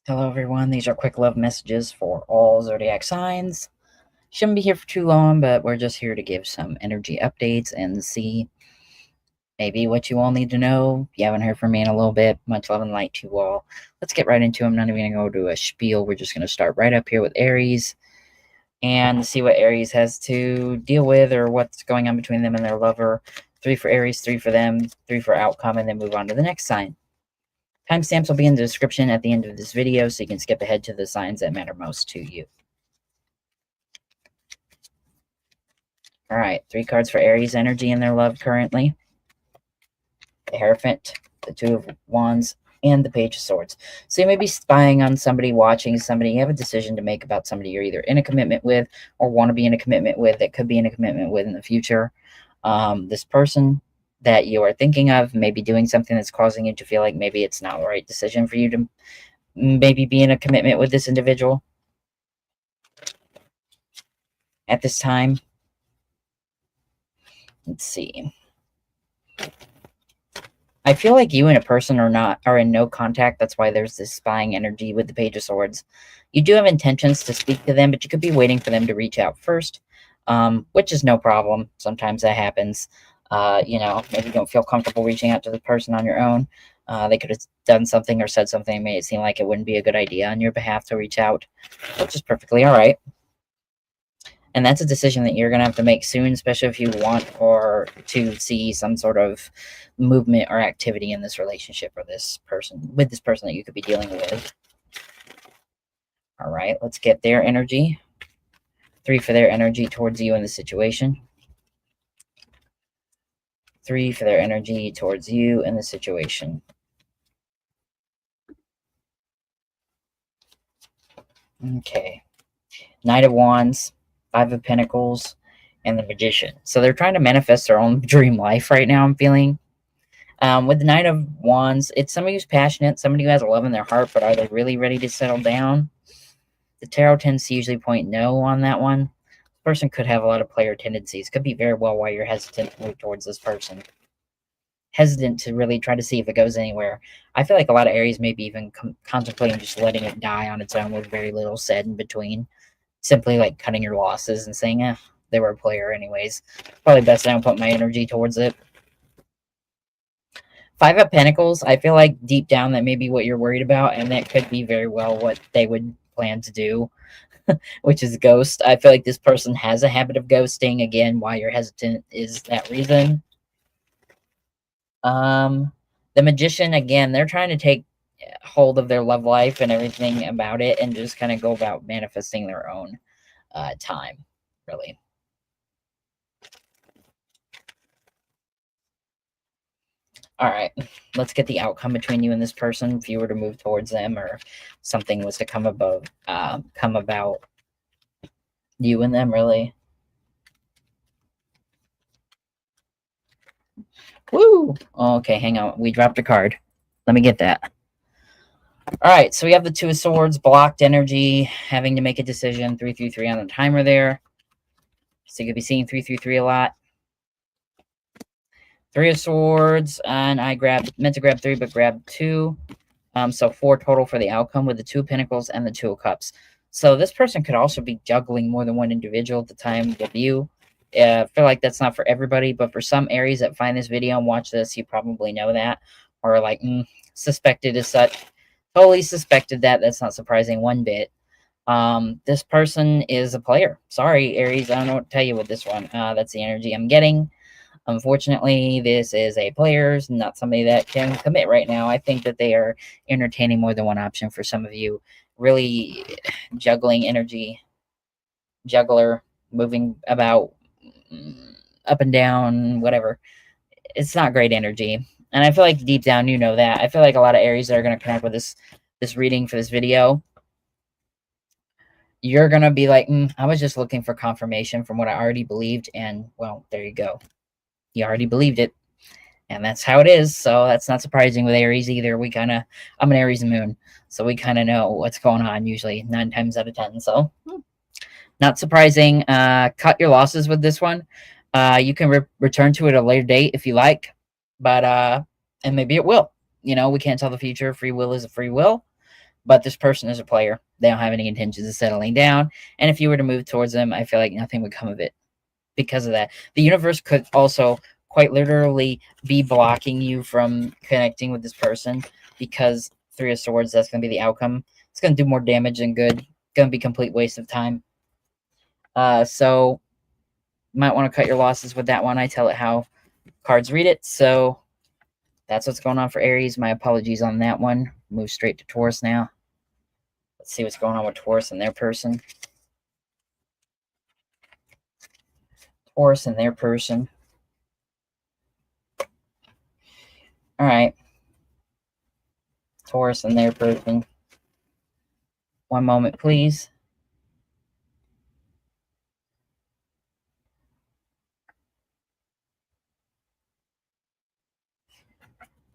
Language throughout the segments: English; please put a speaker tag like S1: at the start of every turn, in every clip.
S1: Hello, everyone. These are quick love messages for all zodiac signs. Shouldn't be here for too long, but we're just here to give some energy updates and see maybe what you all need to know. If you haven't heard from me in a little bit, much love and light to you all. Let's get right into them. I'm not even going to go to a spiel. We're just going to start right up here with Aries and see what Aries has to deal with or what's going on between them and their lover. 3 for Aries, 3 for them, 3 for outcome, and then move on to the next sign. Timestamps will be in the description at the end of this video, so you can skip ahead to the signs that matter most to you. All right, 3 cards for Aries energy in their love currently. The Hierophant, the Two of Wands, and the Page of Swords. So you may be spying on somebody, watching somebody. You have a decision to make about somebody you're either in a commitment with or want to be in a commitment with, that could be in a commitment with in the future. This person that you are thinking of may be doing something that's causing you to feel like maybe it's not the right decision for you to maybe be in a commitment with this individual at this time. Let's see. I feel like you and a person are in no contact. That's why there's this spying energy with the Page of Swords. You do have intentions to speak to them, but you could be waiting for them to reach out first, which is no problem. Sometimes that happens. Maybe you don't feel comfortable reaching out to the person on your own. They could have done something or said something that made it seem like it wouldn't be a good idea on your behalf to reach out, which is perfectly all right. And that's a decision that you're going to have to make soon, especially if you want or to see some sort of movement or activity in this relationship or this person that you could be dealing with. All right, let's get their energy. 3 for their energy towards you in the situation. 3 for their energy towards you in the situation. Okay. Knight of Wands, 5 of Pentacles, and the Magician. So they're trying to manifest their own dream life right now, I'm feeling. With the Knight of Wands, it's somebody who's passionate, somebody who has love in their heart, but are they really ready to settle down? The tarot tends to usually point no on that one. This person could have a lot of player tendencies. Could be very well why you're hesitant to move towards this person. Hesitant to really try to see if it goes anywhere. I feel like a lot of Aries maybe even contemplating just letting it die on its own with very little said in between. Simply like cutting your losses and saying, they were a player anyways. Probably best I don't put my energy towards it. 5 of Pentacles, I feel like deep down that may be what you're worried about, and that could be very well what they would plan to do, which is ghost. I feel like this person has a habit of ghosting. Again, why you're hesitant is that reason. The Magician, again, they're trying to take hold of their love life and everything about it and just kind of go about manifesting their own time, really. All right, let's get the outcome between you and this person. If you were to move towards them, or something was to come about you and them, really. Woo! Okay, hang on. We dropped a card. Let me get that. All right, so we have the Two of Swords, blocked energy, having to make a decision. 333 on the timer there. So you could be seeing 333 a lot. 3 of Swords, and I meant to grab 3, but grabbed 2. So 4 total for the outcome with the 2 of Pentacles and the 2 of Cups. So this person could also be juggling more than one individual at the time with you. I feel like that's not for everybody, but for some Aries that find this video and watch this, you probably know that, or like suspected as such. Totally suspected that. That's not surprising one bit. This person is a player. Sorry, Aries, I don't know what to tell you with this one. That's the energy I'm getting. Unfortunately, this is a player, not somebody that can commit right now. I think that they are entertaining more than one option for some of you. Really juggling energy, juggler, moving about up and down, whatever. It's not great energy. And I feel like deep down you know that. I feel like a lot of Aries that are going to connect with this reading for this video, you're going to be like, I was just looking for confirmation from what I already believed. And, well, there you go. You already believed it. And that's how it is. So that's not surprising with Aries either. I'm an Aries moon. So we kind of know what's going on usually 9 times out of 10. So not surprising. Cut your losses with this one. You can return to it at a later date if you like. But, and maybe it will. We can't tell the future. Free will is a free will. but this person is a player. They don't have any intentions of settling down. And if you were to move towards them, I feel like nothing would come of it because of that. The universe could also quite literally be blocking you from connecting with this person because Three of Swords, that's going to be the outcome. It's going to do more damage than good. Going to be complete waste of time. So you might want to cut your losses with that one. I tell it how cards read it. So that's what's going on for Aries. My apologies on that one. Move straight to Taurus now. Let's see what's going on with Taurus and their person. Taurus and their person. All right. Taurus and their person. One moment, please.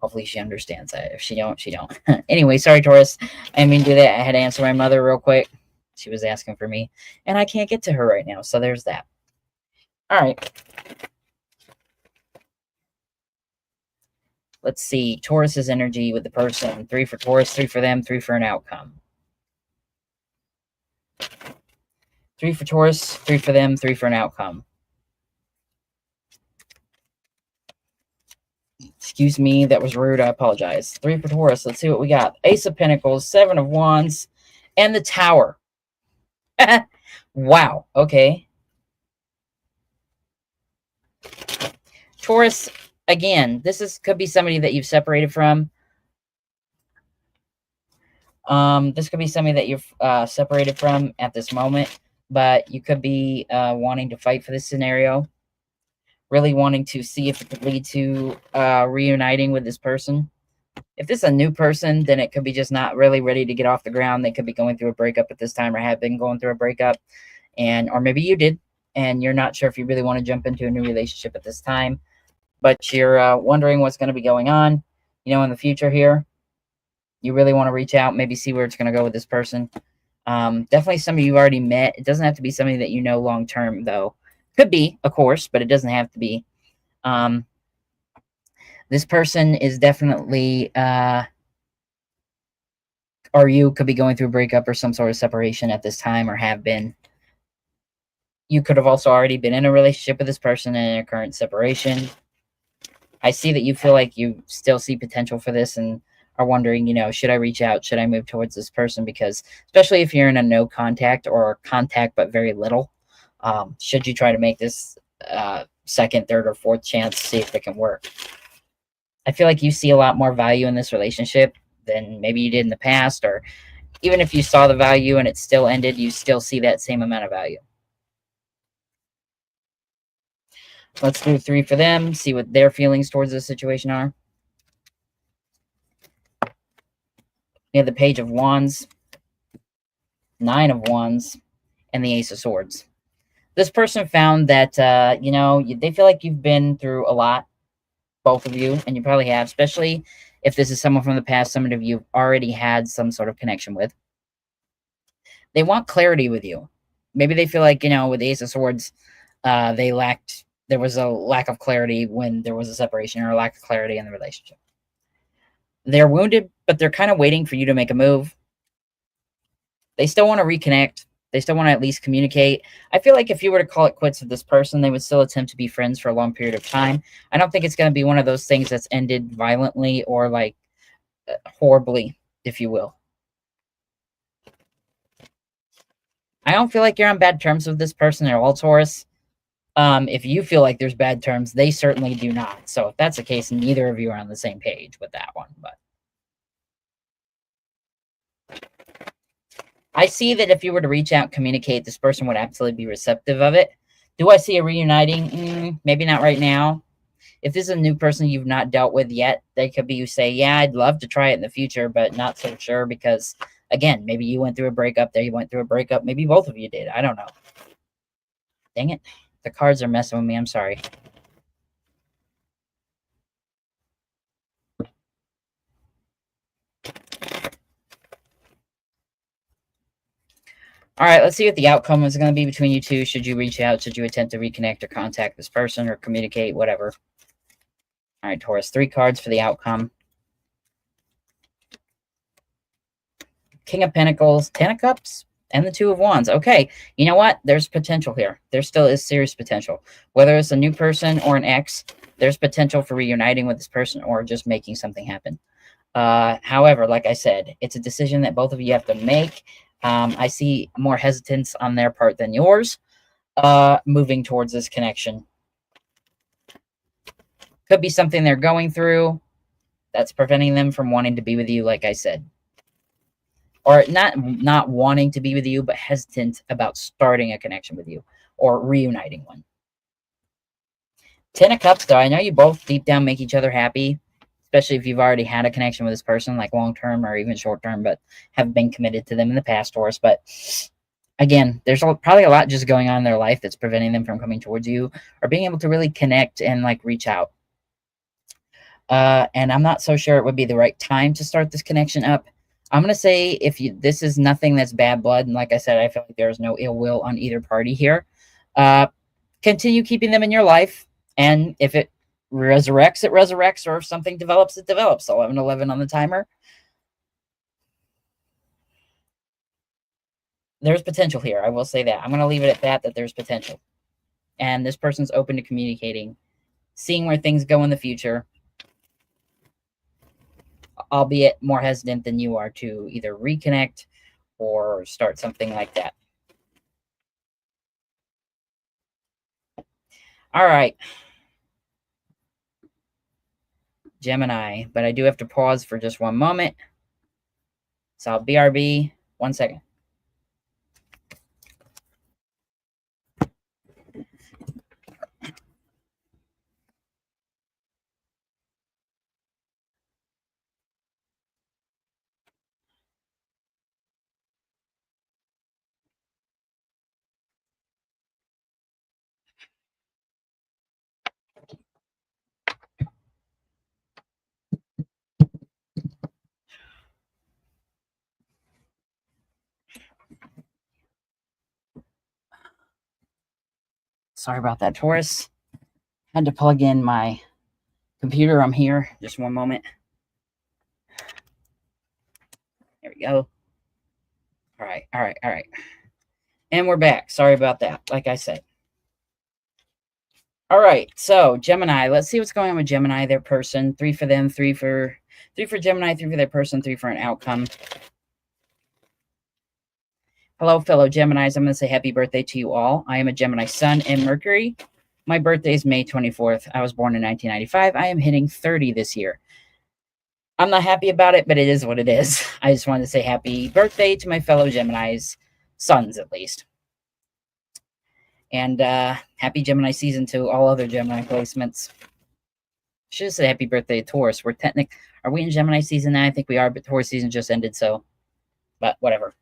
S1: Hopefully she understands that. If she don't, she don't. Anyway, sorry, Taurus. I didn't mean to do that. I had to answer my mother real quick. She was asking for me, and I can't get to her right now, so there's that. All right. Let's see. Taurus's energy with the person. 3 for Taurus, 3 for them, 3 for an outcome. 3 for Taurus, 3 for them, 3 for an outcome. Excuse me, that was rude. I apologize. 3 for Taurus. Let's see what we got. Ace of Pentacles, 7 of Wands, and the Tower. Wow. Okay. Taurus, again, this could be somebody that you've separated from. This could be somebody that you've separated from at this moment, but you could be wanting to fight for this scenario. Really wanting to see if it could lead to reuniting with this person. If this is a new person, then it could be just not really ready to get off the ground. They could be going through a breakup at this time or have been going through a breakup. Or maybe you did, and you're not sure if you really want to jump into a new relationship at this time. But you're wondering what's going to be going on, in the future here. You really want to reach out, maybe see where it's going to go with this person. Definitely somebody you've already met. It doesn't have to be somebody that you know long-term, though. Could be, of course, but it doesn't have to be. This person is definitely, or you could be going through a breakup or some sort of separation at this time or have been. You could have also already been in a relationship with this person in a current separation. I see that you feel like you still see potential for this and are wondering, should I reach out? Should I move towards this person? Because especially if you're in a no contact or contact but very little, should you try to make this second, third, or fourth chance, see if it can work? I feel like you see a lot more value in this relationship than maybe you did in the past, or even if you saw the value and it still ended, you still see that same amount of value. Let's do 3 for them, see what their feelings towards this situation are. We have the Page of Wands, 9 of Wands, and the Ace of Swords. This person found that, they feel like you've been through a lot, both of you, and you probably have, especially if this is someone from the past, somebody you've already had some sort of connection with. They want clarity with you. Maybe they feel like, with the Ace of Swords, there was a lack of clarity when there was a separation or a lack of clarity in the relationship. They're wounded, but they're kind of waiting for you to make a move. They still want to reconnect. They still want to at least communicate. I feel like if you were to call it quits with this person, they would still attempt to be friends for a long period of time. I don't think it's going to be one of those things that's ended violently or like horribly, if you will. I don't feel like you're on bad terms with this person at all, Taurus. If you feel like there's bad terms, they certainly do not. So if that's the case, neither of you are on the same page with that one. But I see that if you were to reach out and communicate, this person would absolutely be receptive of it. Do I see a reuniting? Maybe not right now. If this is a new person you've not dealt with yet, they could be you say, yeah, I'd love to try it in the future, but not so sure because, again, maybe you went through a breakup, they went through a breakup. Maybe both of you did. I don't know. Dang it. The cards are messing with me. I'm sorry. All right, let's see what the outcome is going to be between you two. Should you reach out? Should you attempt to reconnect or contact this person or communicate? Whatever. All right, Taurus, 3 cards for the outcome. King of Pentacles, Ten of Cups, and the Two of Wands. Okay, you know what? There's potential here. There still is serious potential. Whether it's a new person or an ex, there's potential for reuniting with this person or just making something happen. However, like I said, it's a decision that both of you have to make. I see more hesitance on their part than yours moving towards this connection. Could be something they're going through that's preventing them from wanting to be with you, like I said. Or not wanting to be with you, but hesitant about starting a connection with you or reuniting one. Ten of Cups, though, I know you both deep down make each other happy, especially if you've already had a connection with this person, like long-term or even short-term, but have been committed to them in the past, Taurus. But again, there's probably a lot just going on in their life that's preventing them from coming towards you or being able to really connect and like reach out. And I'm not so sure it would be the right time to start this connection up. I'm going to say if this is nothing that's bad blood, and like I said, I feel like there's no ill will on either party here. Continue keeping them in your life. And if it resurrects, it resurrects, or if something develops, it develops. 11:11 on the timer. There's potential here. I will say that. I'm going to leave it at that there's potential. And this person's open to communicating, seeing where things go in the future, albeit more hesitant than you are to either reconnect or start something like that. All right. Gemini, but I do have to pause for just one moment. So I'll BRB, 1 second. Sorry about that, Taurus. Had to plug in my computer. I'm here. Just one moment. There we go. All right. And we're back. Sorry about that. Like I said. All right. So Gemini, let's see what's going on with Gemini, their person. 3 for them, 3 for Gemini, 3 for their person, 3 for an outcome. Hello, fellow Geminis. I'm going to say happy birthday to you all. I am a Gemini Sun and Mercury. My birthday is May 24th. I was born in 1995. I am hitting 30 this year. I'm not happy about it, but it is what it is. I just wanted to say happy birthday to my fellow Geminis, suns at least. And happy Gemini season to all other Gemini placements. Should have said happy birthday to Taurus. Are we in Gemini season now? I think we are, but Taurus season just ended, so, but whatever.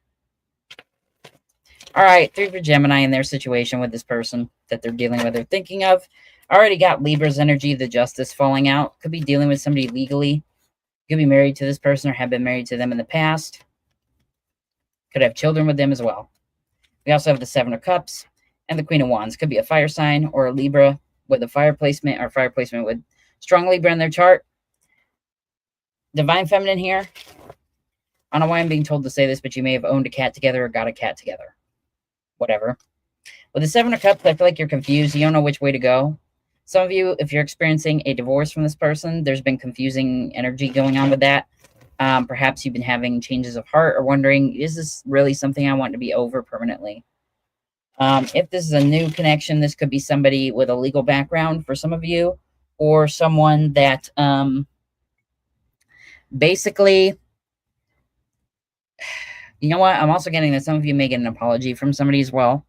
S1: All right, 3 for Gemini in their situation with this person that they're dealing with or thinking of. Already got Libra's energy, the justice falling out. Could be dealing with somebody legally. Could be married to this person or have been married to them in the past. Could have children with them as well. We also have the 7 of Cups and the Queen of Wands. Could be a fire sign or a Libra with a fire placement or fire placement with strong Libra in their chart. Divine Feminine here. I don't know why I'm being told to say this, but you may have owned a cat together or got a cat together. Whatever. With the 7 of Cups, I feel like you're confused. You don't know which way to go. Some of you, if you're experiencing a divorce from this person, there's been confusing energy going on with that. Perhaps you've been having changes of heart or wondering, is this really something I want to be over permanently? If this is a new connection, this could be somebody with a legal background for some of you, or someone that basically, you know what? I'm also getting that some of you may get an apology from somebody as well.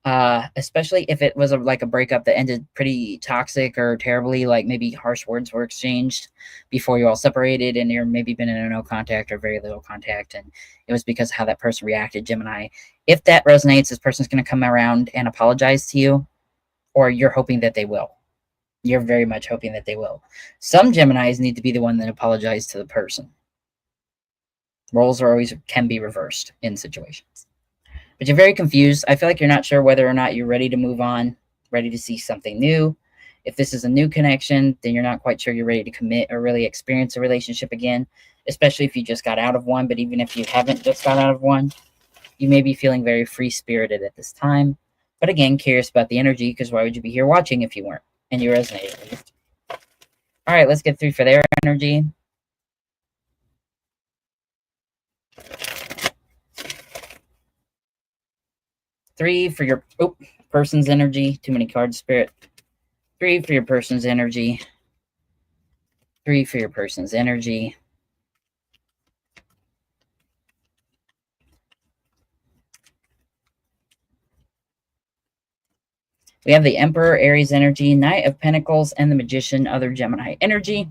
S1: Especially if it was like a breakup that ended pretty toxic or terribly, like maybe harsh words were exchanged before you all separated and you're maybe been in a no contact or very little contact, and it was because of how that person reacted. Gemini, if that resonates, this person's going to come around and apologize to you, or you're hoping that they will. You're very much hoping that they will. Some Geminis need to be the one that apologizes to the person. Roles can be reversed in situations. But you're very confused. I feel like you're not sure whether or not you're ready to move on, ready to see something new. If this is a new connection, then you're not quite sure you're ready to commit or really experience a relationship again. especially if you just got out of one. But even if you haven't just got out of one, you may be feeling very free-spirited at this time. But again, curious about the energy, because why would you be here watching if you weren't? And you resonate at least. All right, let's get 3 for their energy. 3 for your person's energy. Too many cards, Spirit. 3 for your person's energy. 3 for your person's energy. We have the Emperor, Aries energy, Knight of Pentacles, and the Magician, other Gemini energy.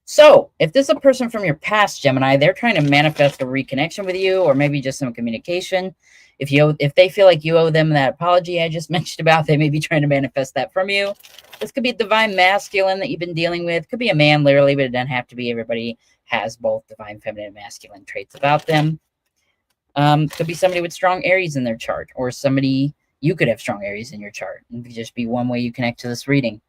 S1: So, if this is a person from your past, Gemini, they're trying to manifest a reconnection with you, or maybe just some communication. If they feel like you owe them that apology I just mentioned about, they may be trying to manifest that from you. This could be divine masculine that you've been dealing with. Could be a man, literally, but it doesn't have to be. Everybody has both divine feminine and masculine traits about them. Could be somebody with strong Aries in their chart, or somebody you could have strong Aries in your chart. It could just be one way you connect to this reading.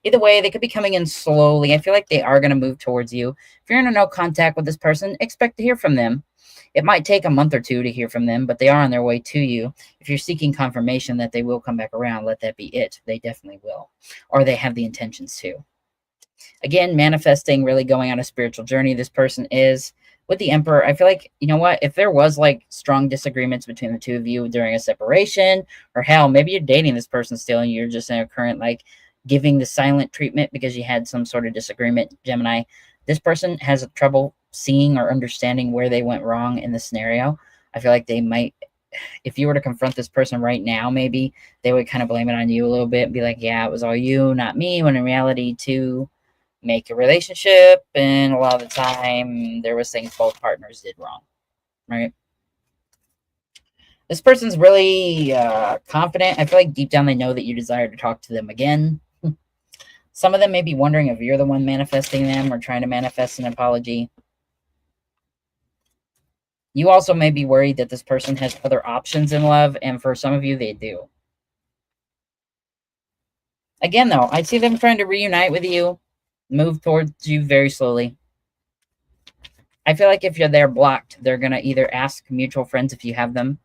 S1: Either way, they could be coming in slowly. I feel like they are going to move towards you. If you're in no contact with this person, expect to hear from them. It might take a month or 2 to hear from them, but they are on their way to you. If you're seeking confirmation that they will come back around, let that be it. They definitely will. Or they have the intentions to. Again, manifesting, really going on a spiritual journey. This person is with the Emperor. I feel like, you know what? If there was like strong disagreements between the two of you during a separation, or hell, maybe you're dating this person still and you're just in a current like giving the silent treatment because you had some sort of disagreement, Gemini, this person has trouble seeing or understanding where they went wrong in the scenario. I feel like they might, if you were to confront this person right now, maybe they would kind of blame it on you a little bit and be like, yeah, it was all you, not me, when in reality, to make a relationship, and a lot of the time there was things both partners did wrong, right? This person's really confident. I feel like deep down they know that you desire to talk to them again. Some of them may be wondering if you're the one manifesting them or trying to manifest an apology. You also may be worried that this person has other options in love, and for some of you, they do. Again, though, I see them trying to reunite with you, move towards you very slowly. I feel like if they're blocked, they're going to either ask mutual friends, if you have them,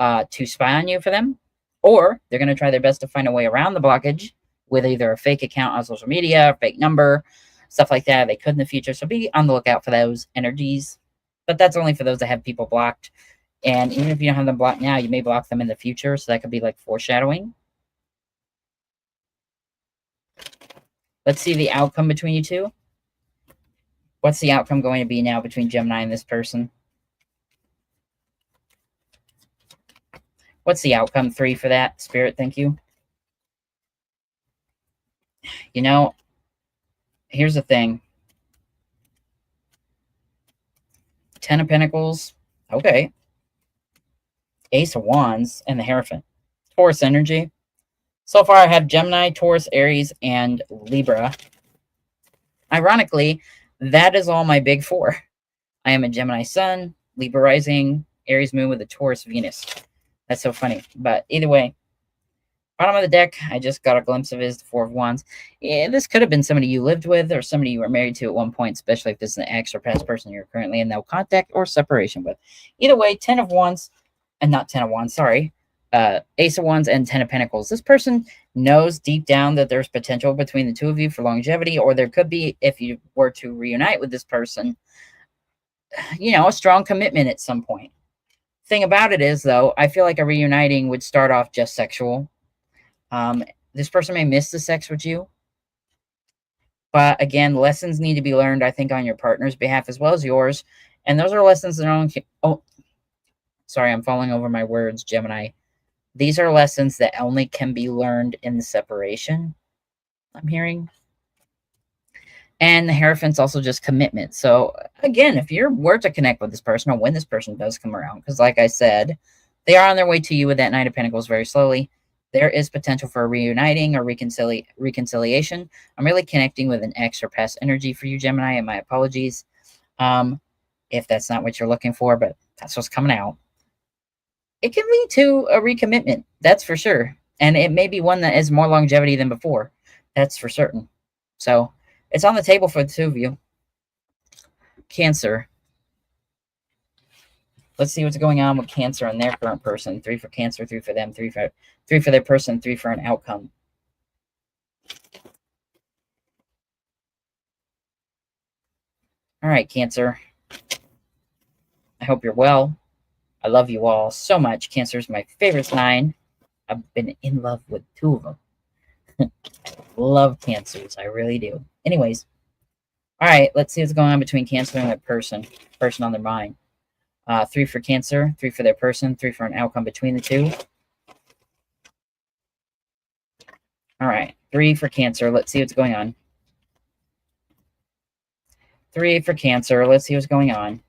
S1: to spy on you for them, or they're going to try their best to find a way around the blockage with either a fake account on social media, a fake number, stuff like that. They could in the future. So be on the lookout for those energies. But that's only for those that have people blocked. And even if you don't have them blocked now, you may block them in the future. So that could be like foreshadowing. Let's see the outcome between you two. What's the outcome going to be now between Gemini and this person? What's the outcome? 3 for that, Spirit. Thank you. You know, here's the thing. 10 of Pentacles. Okay. Ace of Wands and the Hierophant. Taurus energy. So far, I have Gemini, Taurus, Aries, and Libra. Ironically, that is all my big 4. I am a Gemini Sun, Libra Rising, Aries Moon with a Taurus Venus. That's so funny. But either way, bottom of the deck, I just got a glimpse of is the 4 of Wands. Yeah, this could have been somebody you lived with or somebody you were married to at one point, especially if this is an ex or past person you're currently in no contact or separation with. Either way, 10 of Wands, and not 10 of Wands, sorry. Ace of Wands and 10 of Pentacles. This person knows deep down that there's potential between the two of you for longevity, or there could be, if you were to reunite with this person, you know, a strong commitment at some point. Thing about it is, though, I feel like a reuniting would start off just sexual. This person may miss the sex with you. But again, lessons need to be learned, I think, on your partner's behalf as well as yours. And those are lessons that only... Oh, sorry, I'm falling over my words, Gemini. These are lessons that only can be learned in the separation, I'm hearing. And the Hierophant's also just commitment. So, again, if you were to connect with this person, or when this person does come around, because like I said, they are on their way to you with that Knight of Pentacles very slowly. There is potential for reuniting or reconciliation. I'm really connecting with an ex or past energy for you, Gemini, and my apologies if that's not what you're looking for, but that's what's coming out. It can lead to a recommitment, that's for sure. And it may be one that has more longevity than before. That's for certain. So it's on the table for the two of you. Cancer. Let's see what's going on with Cancer and their current person. 3 for Cancer, 3 for them, 3 for their person, 3 for an outcome. All right, Cancer. I hope you're well. I love you all so much. Cancer is my favorite sign. I've been in love with 2 of them. Love Cancers. I really do. Anyways. All right, let's see what's going on between Cancer and their person on their mind. 3 for Cancer, 3 for their person, 3 for an outcome between the 2. All right, 3 for Cancer. Let's see what's going on. 3 for Cancer. Let's see what's going on.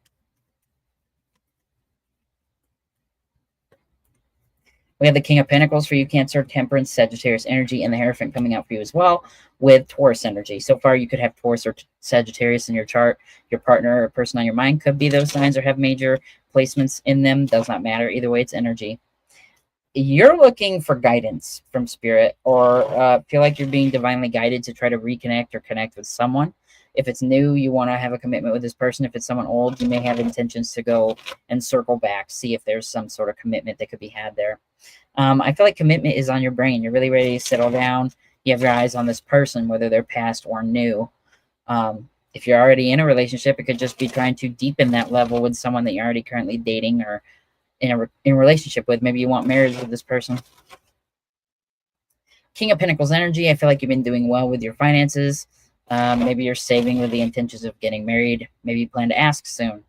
S1: We have the King of Pentacles for you, Cancer, Temperance, Sagittarius energy, and the Hierophant coming out for you as well with Taurus energy. So far, you could have Taurus or Sagittarius in your chart. Your partner or person on your mind could be those signs or have major placements in them. Does not matter. Either way, it's energy. You're looking for guidance from Spirit or feel like you're being divinely guided to try to reconnect or connect with someone. If it's new, you want to have a commitment with this person. If it's someone old, you may have intentions to go and circle back, see if there's some sort of commitment that could be had there. I feel like commitment is on your brain. You're really ready to settle down. You have your eyes on this person, whether they're past or new. If you're already in a relationship, it could just be trying to deepen that level with someone that you're already currently dating or in a relationship with. Maybe you want marriage with this person. King of Pentacles energy. I feel like you've been doing well with your finances. Maybe you're saving with the intentions of getting married. Maybe you plan to ask soon.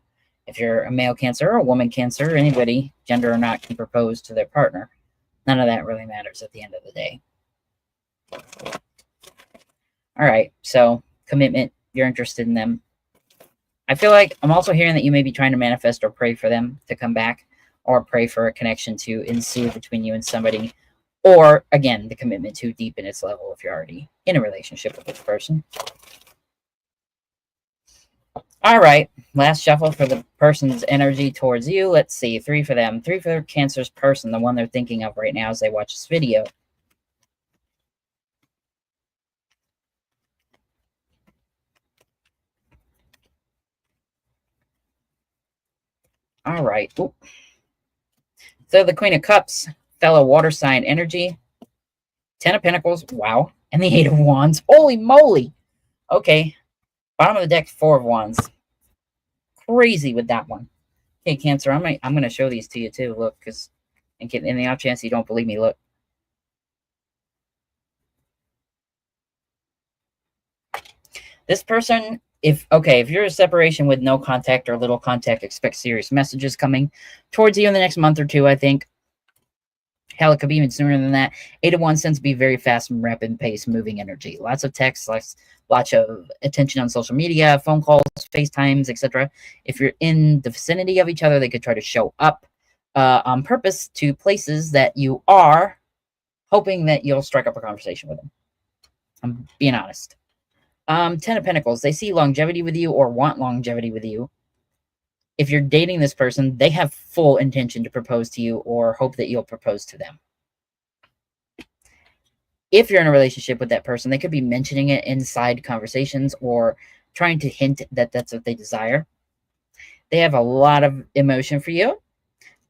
S1: If you're a male Cancer or a woman Cancer, anybody, gender or not, can propose to their partner. None of that really matters at the end of the day. All right, so commitment, you're interested in them. I feel like I'm also hearing that you may be trying to manifest or pray for them to come back, or pray for a connection to ensue between you and somebody, or again, the commitment to deepen its level if you're already in a relationship with this person. All right, last shuffle for the person's energy towards you. Let's see, 3 for them, 3 for Cancer's person, the one they're thinking of right now as they watch this video. All right. Ooh. So the Queen of Cups, fellow water sign energy. 10 of Pentacles, wow. And the 8 of Wands, holy moly. Okay, bottom of the deck, 4 of Wands. Crazy with that one. Okay, Cancer, I'm going to show these to you too. Look, because in the off chance you don't believe me, look. This person, if you're a separation with no contact or little contact, expect serious messages coming towards you in the next month or 2, I think. Hell, it could be even sooner than that. 8 of Wands tends to be very fast and rapid pace moving energy. Lots of texts, lots of attention on social media, phone calls, FaceTimes, etc. If you're in the vicinity of each other, they could try to show up on purpose to places that you are, hoping that you'll strike up a conversation with them. I'm being honest. 10 of Pentacles, they see longevity with you or want longevity with you. If you're dating this person, they have full intention to propose to you or hope that you'll propose to them. If you're in a relationship with that person, they could be mentioning it inside conversations or trying to hint that that's what they desire. They have a lot of emotion for you,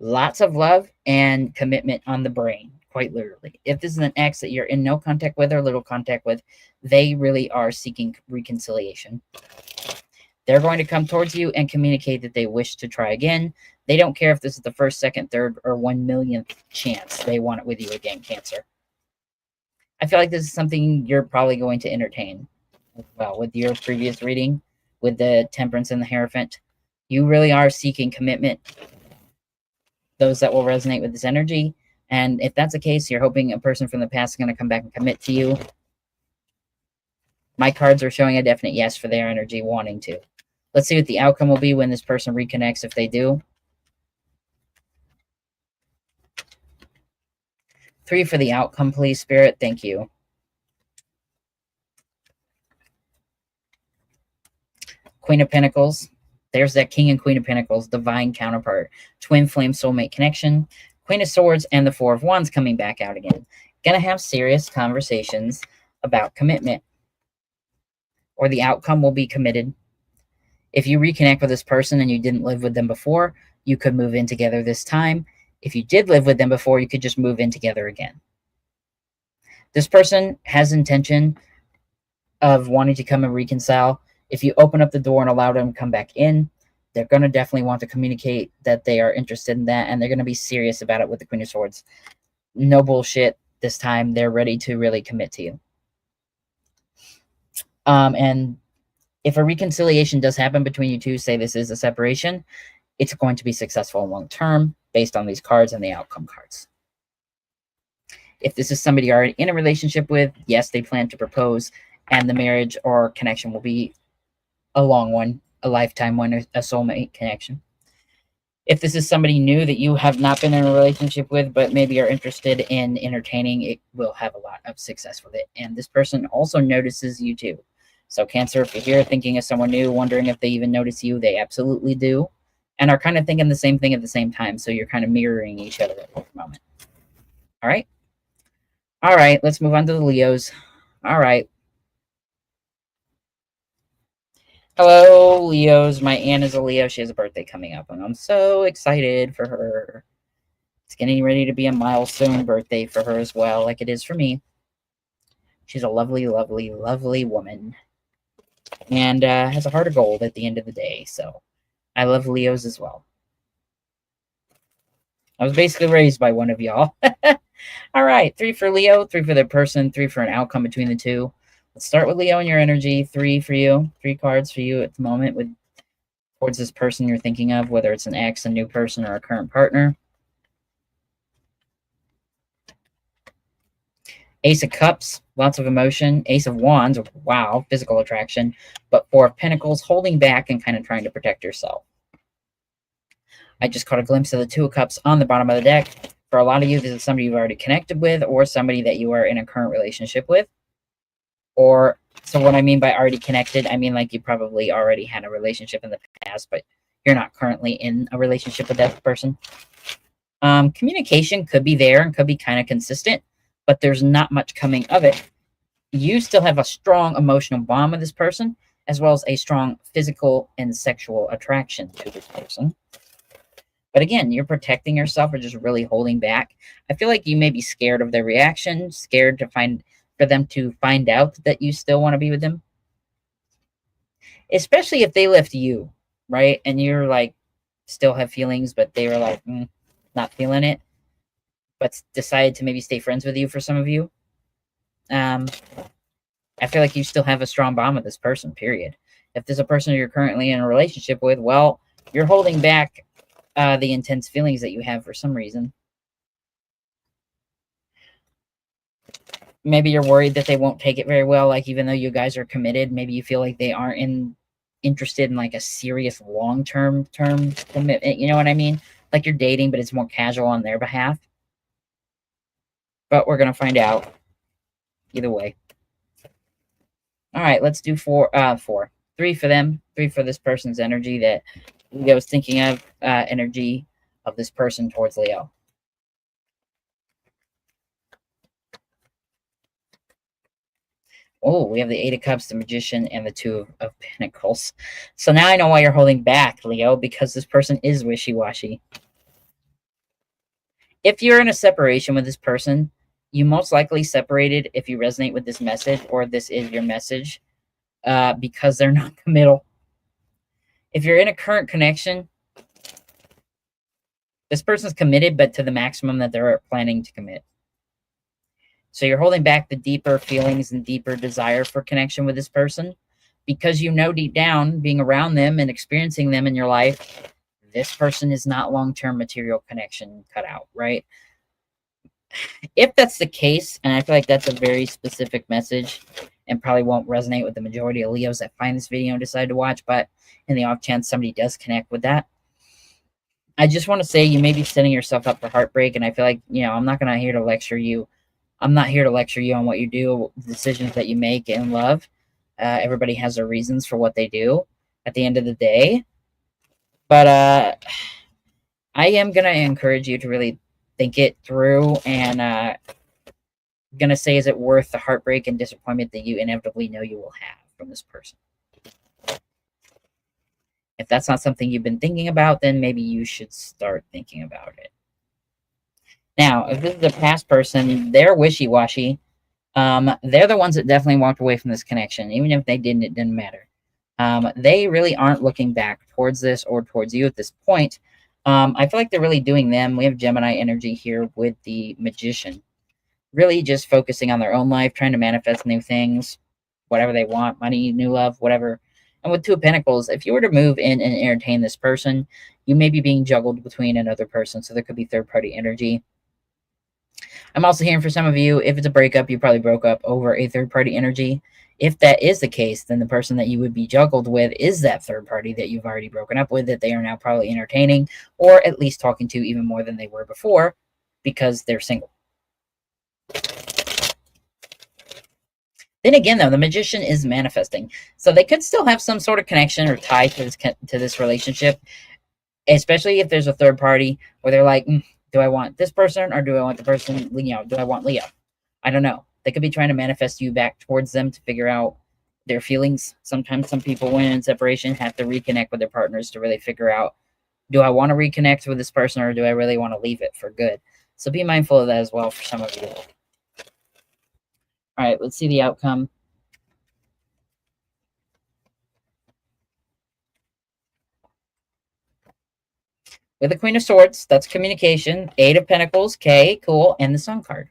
S1: lots of love and commitment on the brain, quite literally. If this is an ex that you're in no contact with or little contact with, they really are seeking reconciliation. They're going to come towards you and communicate that they wish to try again. They don't care if this is the first, second, third, or 1 millionth chance. They want it with you again, Cancer. I feel like this is something you're probably going to entertain. Well, with your previous reading, with the Temperance and the Hierophant, you really are seeking commitment. Those that will resonate with this energy. And if that's the case, you're hoping a person from the past is going to come back and commit to you. My cards are showing a definite yes for their energy wanting to. Let's see what the outcome will be when this person reconnects, if they do. 3 for the outcome, please, Spirit. Thank you. Queen of Pentacles. There's that King and Queen of Pentacles, divine counterpart. Twin flame soulmate connection. Queen of Swords and the 4 of Wands coming back out again. Gonna have serious conversations about commitment. Or the outcome will be committed. If you reconnect with this person and you didn't live with them before, you could move in together this time. If you did live with them before, you could just move in together again. This person has intention of wanting to come and reconcile. If you open up the door and allow them to come back in, they're going to definitely want to communicate that they are interested in that, and they're going to be serious about it with the Queen of Swords. No bullshit this time. They're ready to really commit to you. And if a reconciliation does happen between you two, say this is a separation, it's going to be successful long term based on these cards and the outcome cards. If this is somebody you're already in a relationship with, yes, they plan to propose, and the marriage or connection will be a long one, a lifetime one, a soulmate connection. If this is somebody new that you have not been in a relationship with, but maybe are interested in entertaining, it will have a lot of success with it. And this person also notices you too. So Cancer, if you're here thinking of someone new, wondering if they even notice you, they absolutely do. And are kind of thinking the same thing at the same time. So you're kind of mirroring each other at the moment. All right. All right. Let's move on to the Leos. All right. Hello, Leos. My aunt is a Leo. She has a birthday coming up, and I'm so excited for her. It's getting ready to be a milestone birthday for her as well, like it is for me. She's a lovely, lovely, lovely woman, and has a heart of gold at the end of the day. So I love Leos as well. I was basically raised by one of y'all. All right, 3 for Leo, 3 for the person, 3 for an outcome between the two. Let's start with Leo and your energy. 3 for you. 3 cards for you at the moment with towards this person you're thinking of, whether it's an ex, a new person, or a current partner. Ace of Cups, lots of emotion. Ace of Wands, wow, physical attraction. But 4 of Pentacles, holding back and kind of trying to protect yourself. I just caught a glimpse of the 2 of Cups on the bottom of the deck. For a lot of you, this is somebody you've already connected with or somebody that you are in a current relationship with. Or, so what I mean by already connected, I mean like you probably already had a relationship in the past, but you're not currently in a relationship with that person. Communication could be there and could be kind of consistent, but there's not much coming of it. You still have a strong emotional bond with this person, as well as a strong physical and sexual attraction to this person. But again, you're protecting yourself or just really holding back. I feel like you may be scared of their reaction, scared for them to find out that you still want to be with them. Especially if they left you, right? And you're like, still have feelings, but they were like, not feeling it, but decided to maybe stay friends with you for some of you. I feel like you still have a strong bond with this person, period. If there's a person you're currently in a relationship with, well, you're holding back the intense feelings that you have for some reason. Maybe you're worried that they won't take it very well. Like, even though you guys are committed, maybe you feel like they aren't interested in like a serious long-term commitment. You know what I mean? Like you're dating, but it's more casual on their behalf. But we're going to find out either way. All right, let's do 4. 3 for them. 3 for this person's energy that Leo was thinking of. Energy of this person towards Leo. Oh, we have the 8 of Cups, the Magician, and the 2 of Pentacles. So now I know why you're holding back, Leo, because this person is wishy-washy. If you're in a separation with this person, you most likely separated if you resonate with this message, or this is your message, because they're not committal. If you're in a current connection, this person's committed, but to the maximum that they're planning to commit. So you're holding back the deeper feelings and deeper desire for connection with this person because you know deep down, being around them and experiencing them in your life, this person is not long-term material connection cut out, right? If that's the case, and I feel like that's a very specific message and probably won't resonate with the majority of Leos that find this video and decide to watch, but in the off chance somebody does connect with that, I just want to say you may be setting yourself up for heartbreak. And I feel like, I'm not going to here to lecture you. I'm not here to lecture you on what you do, the decisions that you make in love. Everybody has their reasons for what they do at the end of the day. But I am going to encourage you to really think it through, and going to say, is it worth the heartbreak and disappointment that you inevitably know you will have from this person? If that's not something you've been thinking about, then maybe you should start thinking about it. Now, if this is a past person, they're wishy-washy. They're the ones that definitely walked away from this connection. Even if they didn't, it didn't matter. They really aren't looking back towards this or towards you at this point. I feel like they're really doing them. We have Gemini energy here with the Magician. Really just focusing on their own life, trying to manifest new things, whatever they want, money, new love, whatever. And with Two of Pentacles, if you were to move in and entertain this person, you may be being juggled between another person. So there could be third-party energy. I'm also hearing for some of you, if it's a breakup, you probably broke up over a third-party energy. If that is the case, then the person that you would be juggled with is that third party that you've already broken up with, that they are now probably entertaining, or at least talking to even more than they were before, because they're single. Then again, though, the Magician is manifesting. So they could still have some sort of connection or tie to this relationship, especially if there's a third party where they're like, do I want this person or do I want the person, do I want Leo? I don't know. They could be trying to manifest you back towards them to figure out their feelings. Sometimes some people, when in separation, have to reconnect with their partners to really figure out, do I want to reconnect with this person or do I really want to leave it for good? So be mindful of that as well for some of you. All right, let's see the outcome. With the Queen of Swords, that's communication. Eight of Pentacles, K, cool, and the Sun card.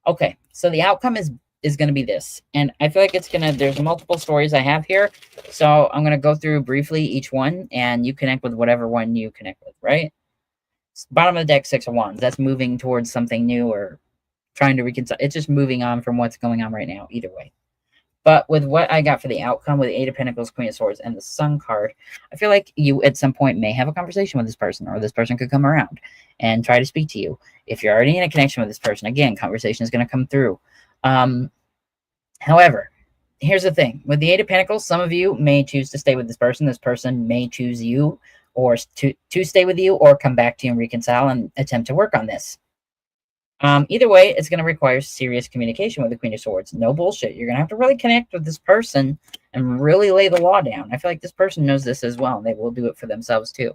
S1: Okay, so the outcome is going to be this. And I feel like there's multiple stories I have here. So I'm going to go through briefly each one, and you connect with whatever one you connect with, right? Bottom of the deck, Six of Wands. That's moving towards something new or trying to reconcile. It's just moving on from what's going on right now, either way. But with what I got for the outcome with the Eight of Pentacles, Queen of Swords, and the Sun card, I feel like you at some point may have a conversation with this person, or this person could come around and try to speak to you. If you're already in a connection with this person, again, conversation is going to come through. However, here's the thing. With the Eight of Pentacles, some of you may choose to stay with this person. This person may choose you or to stay with you or come back to you and reconcile and attempt to work on this. Either way, it's going to require serious communication with the Queen of Swords. No bullshit. You're going to have to really connect with this person and really lay the law down. I feel like this person knows this as well, and they will do it for themselves too.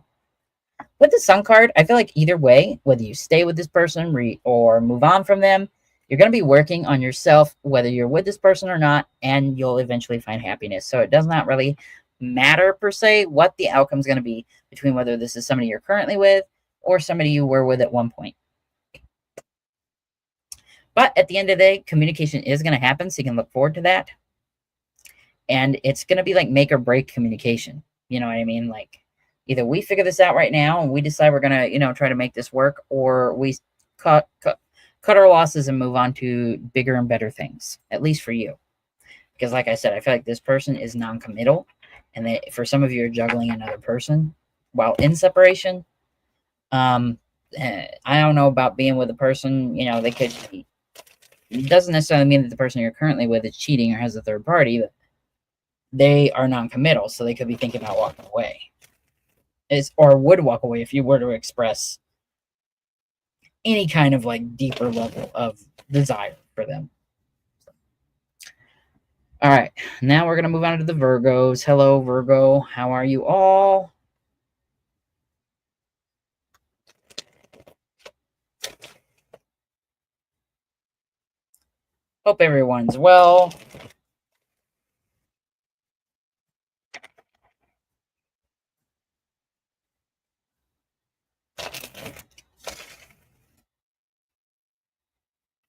S1: With the Sun card, I feel like either way, whether you stay with this person or move on from them, you're going to be working on yourself, whether you're with this person or not, and you'll eventually find happiness. So it does not really matter, per se, what the outcome is going to be between whether this is somebody you're currently with or somebody you were with at one point. But at the end of the day, communication is going to happen, so you can look forward to that. And it's going to be like make or break communication. You know what I mean? Like, either we figure this out right now and we decide we're going to, try to make this work, or we cut our losses and move on to bigger and better things, at least for you. Because like I said, I feel like this person is non-committal, and that for some of you are juggling another person while in separation. I don't know about being with a person, they could be. It doesn't necessarily mean that the person you're currently with is cheating or has a third party, but they are non-committal, so they could be thinking about walking away. Or would walk away if you were to express any kind of like deeper level of desire for them. All right, now we're going to move on to the Virgos. Hello, Virgo. How are you all? Hope everyone's well.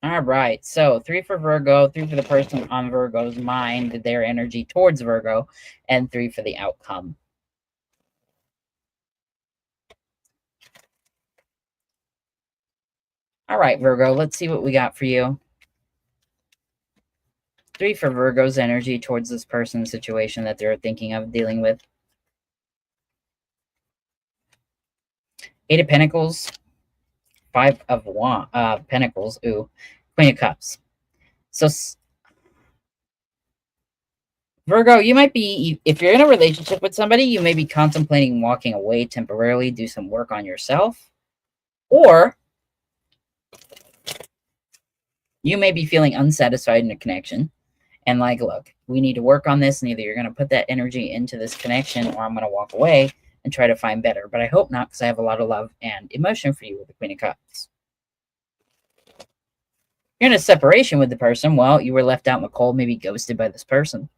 S1: All right, so 3 for Virgo, 3 for the person on Virgo's mind, their energy towards Virgo, and 3 for the outcome. All right, Virgo, let's see what we got for you. 3 for Virgo's energy towards this person's situation that they're thinking of dealing with. 8 of Pentacles, 5 of Pentacles, Queen of Cups. So Virgo, you might be, if you're in a relationship with somebody, you may be contemplating walking away temporarily, do some work on yourself, or you may be feeling unsatisfied in a connection, and like, look, we need to work on this, and either you're going to put that energy into this connection or I'm going to walk away and try to find better. But I hope not, because I have a lot of love and emotion for you with the Queen of Cups. You're in a separation with the person. Well, you were left out in the cold, maybe ghosted by this person.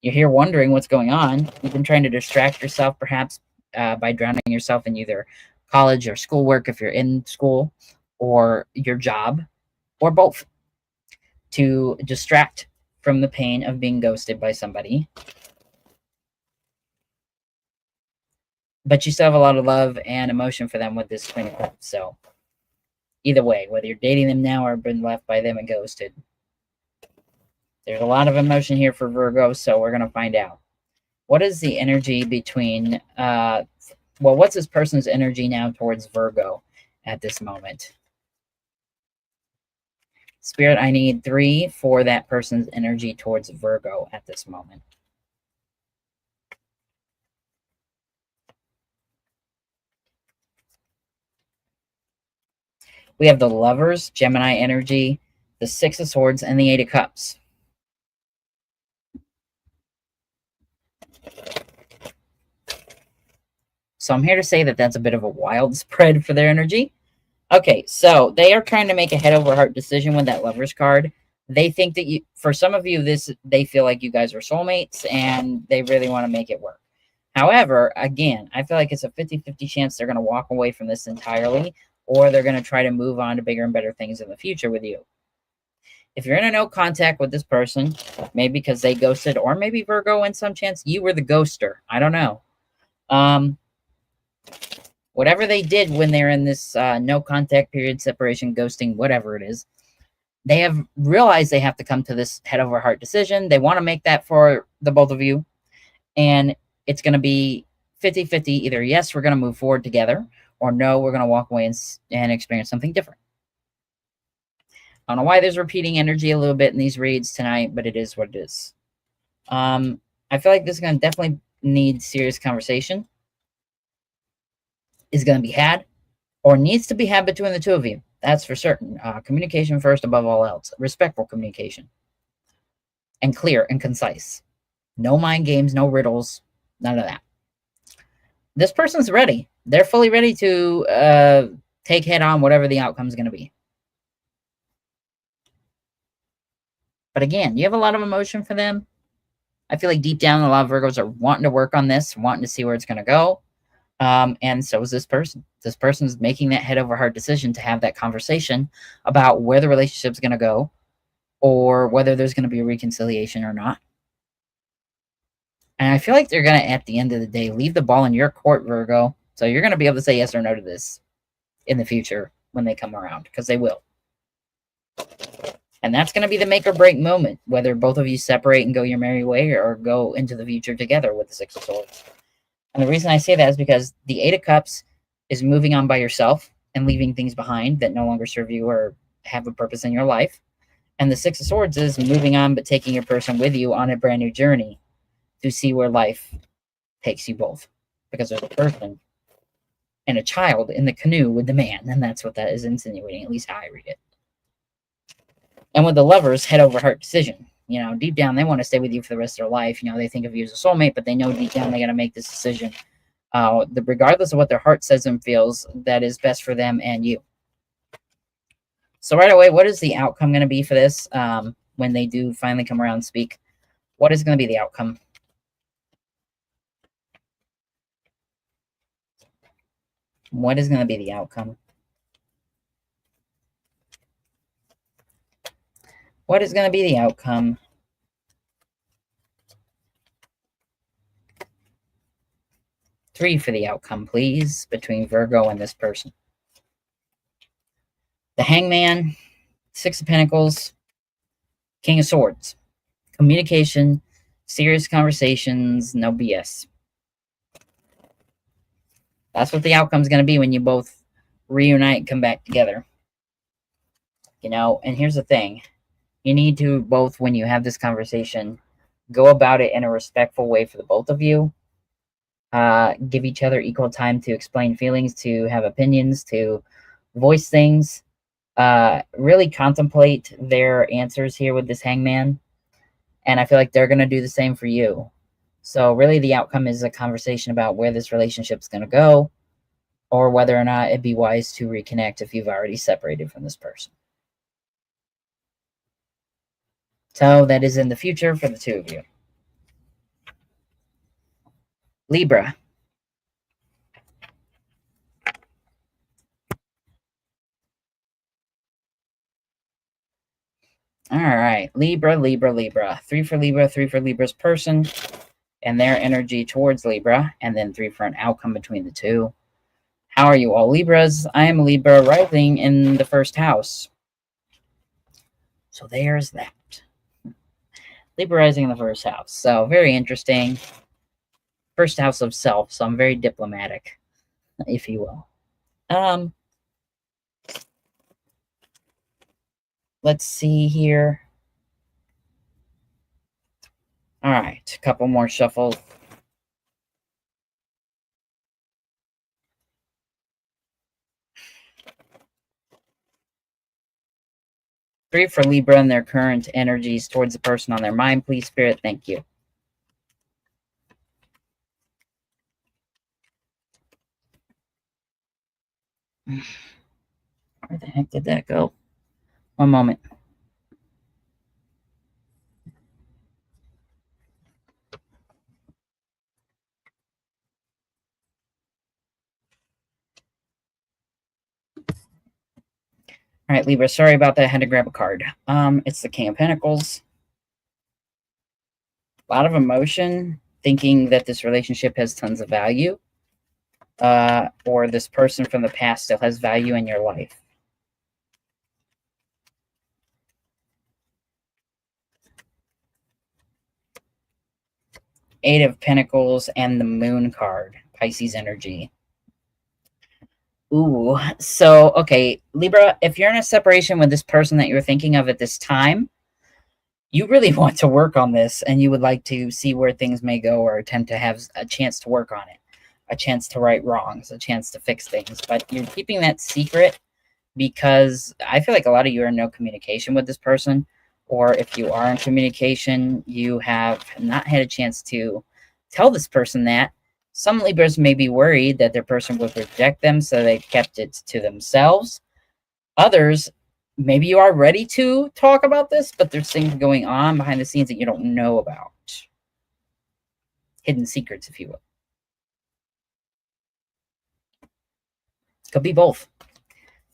S1: You're here wondering what's going on. You've been trying to distract yourself, perhaps by drowning yourself in either college or schoolwork if you're in school, or your job, or both, to distract from the pain of being ghosted by somebody. But you still have a lot of love and emotion for them with this Queen of Cups. So either way, whether you're dating them now or been left by them and ghosted, there's a lot of emotion here for Virgo, so we're going to find out. What is the energy between, what's this person's energy now towards Virgo at this moment? Spirit, I need 3 for that person's energy towards Virgo at this moment. We have the Lovers, Gemini energy, the 6 of Swords, and the 8 of Cups. So I'm here to say that that's a bit of a wild spread for their energy. Okay, so they are trying to make a head over heart decision with that Lovers card. They think that you, for some of you, they feel like you guys are soulmates and they really want to make it work. However, again, I feel like it's a 50-50 chance they're going to walk away from this entirely, or they're going to try to move on to bigger and better things in the future with you. If you're in a no contact with this person, maybe because they ghosted, or maybe Virgo, in some chance, you were the ghoster. I don't know. Whatever they did when they're in this no contact period, separation, ghosting, whatever it is, they have realized they have to come to this head over heart decision. They want to make that for the both of you. And it's going to be 50-50. Either yes, we're going to move forward together, or no, we're going to walk away and experience something different. I don't know why there's repeating energy a little bit in these reads tonight, but it is what it is. I feel like this is going to definitely need serious conversation. Is going to be had, or needs to be had between the two of you. That's for certain. Communication first above all else. Respectful communication. And clear and concise. No mind games, no riddles, none of that. This person's ready. They're fully ready to take head on whatever the outcome is going to be. But again, you have a lot of emotion for them. I feel like deep down, a lot of Virgos are wanting to work on this, wanting to see where it's going to go. And so is this person. This person's making that head over heart decision to have that conversation about where the relationship's going to go, or whether there's going to be a reconciliation or not. And I feel like they're going to, at the end of the day, leave the ball in your court, Virgo. So you're going to be able to say yes or no to this in the future when they come around, because they will. And that's going to be the make or break moment, whether both of you separate and go your merry way, or go into the future together with the 6 of Swords. And the reason I say that is because the 8 of Cups is moving on by yourself and leaving things behind that no longer serve you or have a purpose in your life. And the 6 of Swords is moving on, but taking your person with you on a brand new journey to see where life takes you both. Because there's a person and a child in the canoe with the man, and that's what that is insinuating, at least how I read it. And with the Lovers, head over heart decision. You know, deep down, they want to stay with you for the rest of their life. You know, they think of you as a soulmate, but they know deep down they got to make this decision. Regardless of what their heart says and feels, that is best for them and you. So right away, what is the outcome going to be for this when they do finally come around and speak? What is going to be the outcome? What is going to be the outcome? What is going to be the outcome? Three for the outcome, please, between Virgo and this person. The Hangman, 6 of Pentacles, King of Swords. Communication, serious conversations, no BS. That's what the outcome is going to be when you both reunite and come back together. You know, and here's the thing. You need to both, when you have this conversation, go about it in a respectful way for the both of you. Give each other equal time to explain feelings, to have opinions, to voice things. Really contemplate their answers here with this Hangman. And I feel like they're going to do the same for you. So really the outcome is a conversation about where this relationship's going to go, or whether or not it'd be wise to reconnect if you've already separated from this person. So that is in the future for the two of you. Libra. All right, Libra, Libra, Libra. 3 for Libra, 3 for Libra's person and their energy towards Libra, and then 3 for an outcome between the two. How are you all, Libras? I am Libra, rising in the first house. So there's that. Libra rising in the first house. So very interesting. First house of self. So I'm very diplomatic, if you will. Let's see here. All right, a couple more shuffles. Three for Libra and their current energies towards the person on their mind, please, Spirit. Thank you. Where the heck did that go? One moment. All right, Libra, sorry about that. I had to grab a card. It's the King of Pentacles. A lot of emotion, thinking that this relationship has tons of value, or this person from the past still has value in your life. Eight of Pentacles and the Moon card, Pisces energy. Ooh, so, okay, Libra, if you're in a separation with this person that you're thinking of at this time, you really want to work on this, and you would like to see where things may go, or attempt to have a chance to work on it, a chance to right wrongs, a chance to fix things. But you're keeping that secret because I feel like a lot of you are in no communication with this person, or if you are in communication, you have not had a chance to tell this person that. Some Libras may be worried that their person would reject them, so they've kept it to themselves. Others, maybe you are ready to talk about this, but there's things going on behind the scenes that you don't know about. Hidden secrets, if you will. Could be both.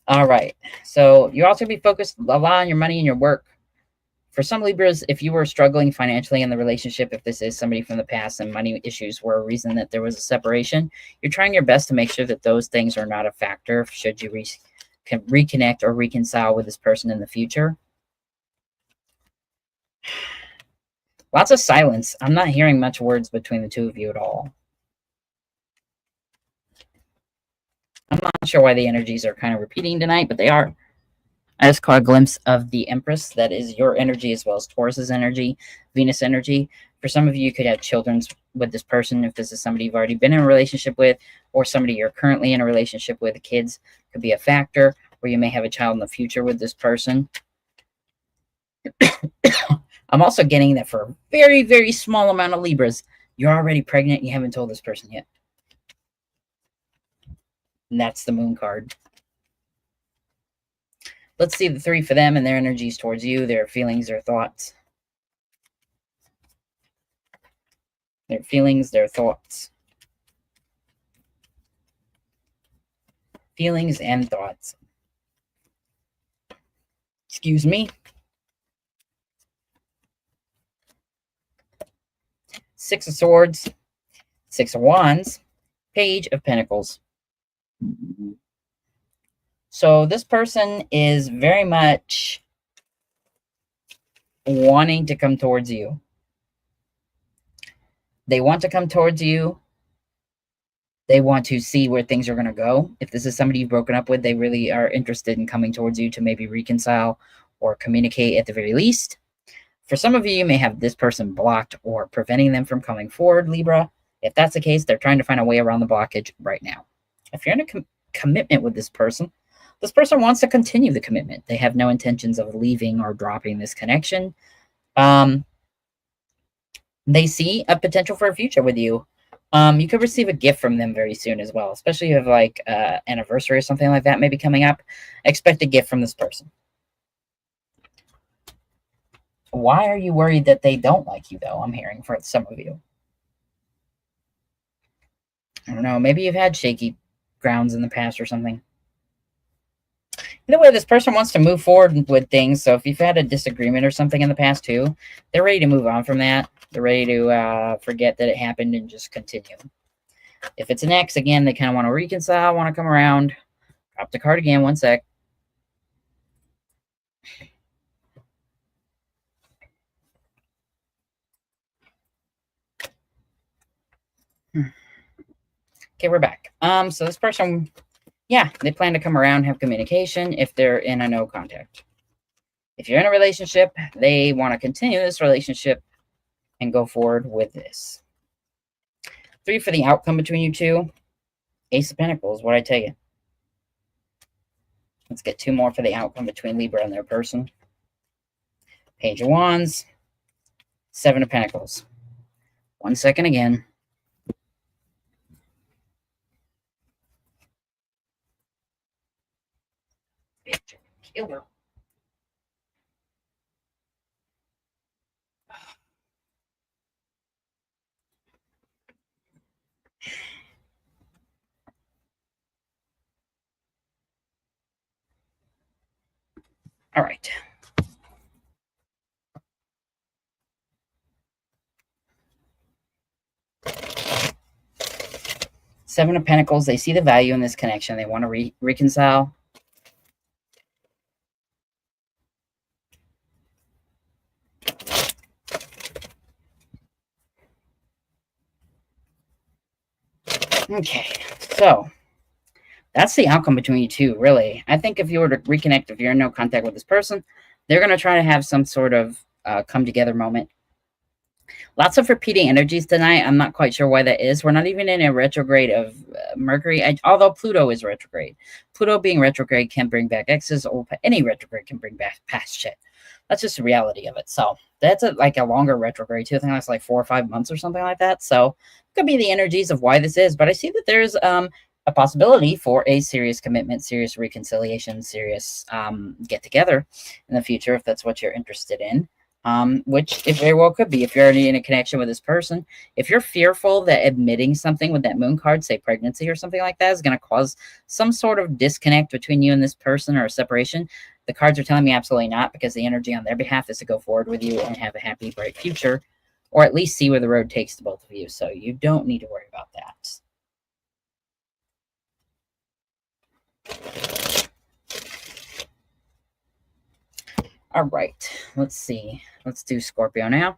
S1: All right. So you also be focused a lot on your money and your work. For some Libras, if you were struggling financially in the relationship, if this is somebody from the past and money issues were a reason that there was a separation, you're trying your best to make sure that those things are not a factor should you can reconnect or reconcile with this person in the future. Lots of silence. I'm not hearing much words between the two of you at all. I'm not sure why the energies are kind of repeating tonight, but they are. I just caught a glimpse of the Empress. That is your energy as well as Taurus's energy, Venus energy. For some of you, you could have children with this person if this is somebody you've already been in a relationship with, or somebody you're currently in a relationship with. The kids could be a factor, or you may have a child in the future with this person. I'm also getting that for a very, very small amount of Libras, you're already pregnant and you haven't told this person yet. And that's the Moon card. Let's see the three for them and their energies towards you, their feelings, their thoughts. Their feelings, their thoughts. Feelings and thoughts. Excuse me. Six of Swords, Six of Wands, Page of Pentacles. So this person is very much wanting to come towards you. They want to come towards you. They want to see where things are going to go. If this is somebody you've broken up with, they really are interested in coming towards you to maybe reconcile or communicate at the very least. For some of you, you may have this person blocked or preventing them from coming forward, Libra. If that's the case, they're trying to find a way around the blockage right now. If you're in a commitment with this person wants to continue the commitment. They have no intentions of leaving or dropping this connection. They see a potential for a future with you. You could receive a gift from them very soon as well, especially if you have like anniversary or something like that maybe coming up. Expect a gift from this person. Why are you worried that they don't like you, though? I'm hearing for some of you. I don't know. Maybe you've had shaky grounds in the past or something. Either way, this person wants to move forward with things. So if you've had a disagreement or something in the past too, they're ready to move on from that. They're ready to forget that it happened and just continue. If it's an ex, again, they kind of want to reconcile, want to come around. Drop the card again. One sec. Okay, we're back. So this person, yeah, they plan to come around, have communication if they're in a no contact. If you're in a relationship, they want to continue this relationship and go forward with this. 3 for the outcome between you two. Ace of Pentacles, what I tell you. Let's get 2 more for the outcome between Libra and their person. Page of Wands. 7 of Pentacles. 1 second again. Killer. All right. Seven of Pentacles. They see the value in this connection. They want to reconcile. Okay, so that's the outcome between you two, really. I think if you were to reconnect, if you're in no contact with this person, they're going to try to have some sort of come together moment. Lots of repeating energies tonight. I'm not quite sure why that is. We're not even in a retrograde of Mercury, although Pluto is retrograde. Pluto being retrograde can bring back exes, or any retrograde can bring back past shit. That's just the reality of it. So that's like a longer retrograde too. I think that's like 4 or 5 months or something like that. So it could be the energies of why this is. But I see that there's a possibility for a serious commitment, serious reconciliation, serious get together in the future if that's what you're interested in. Which it very well could be if you're already in a connection with this person. If you're fearful that admitting something with that moon card, say pregnancy or something like that, is going to cause some sort of disconnect between you and this person or a separation, the cards are telling me absolutely not, because the energy on their behalf is to go forward with you and have a happy, bright future, or at least see where the road takes to both of you. So you don't need to worry about that. All right, let's see. Let's do Scorpio now.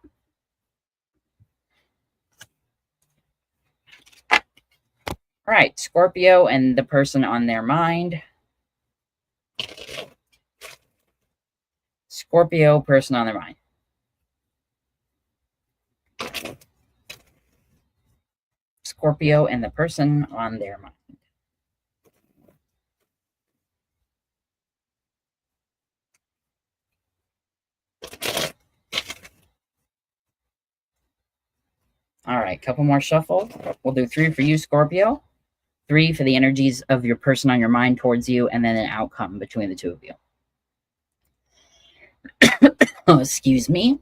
S1: All right, Scorpio and the person on their mind. Scorpio, person on their mind. Scorpio and the person on their mind. All right, couple more shuffle. We'll do 3 for you, Scorpio. 3 for the energies of your person on your mind towards you, and then an outcome between the two of you. Oh, excuse me.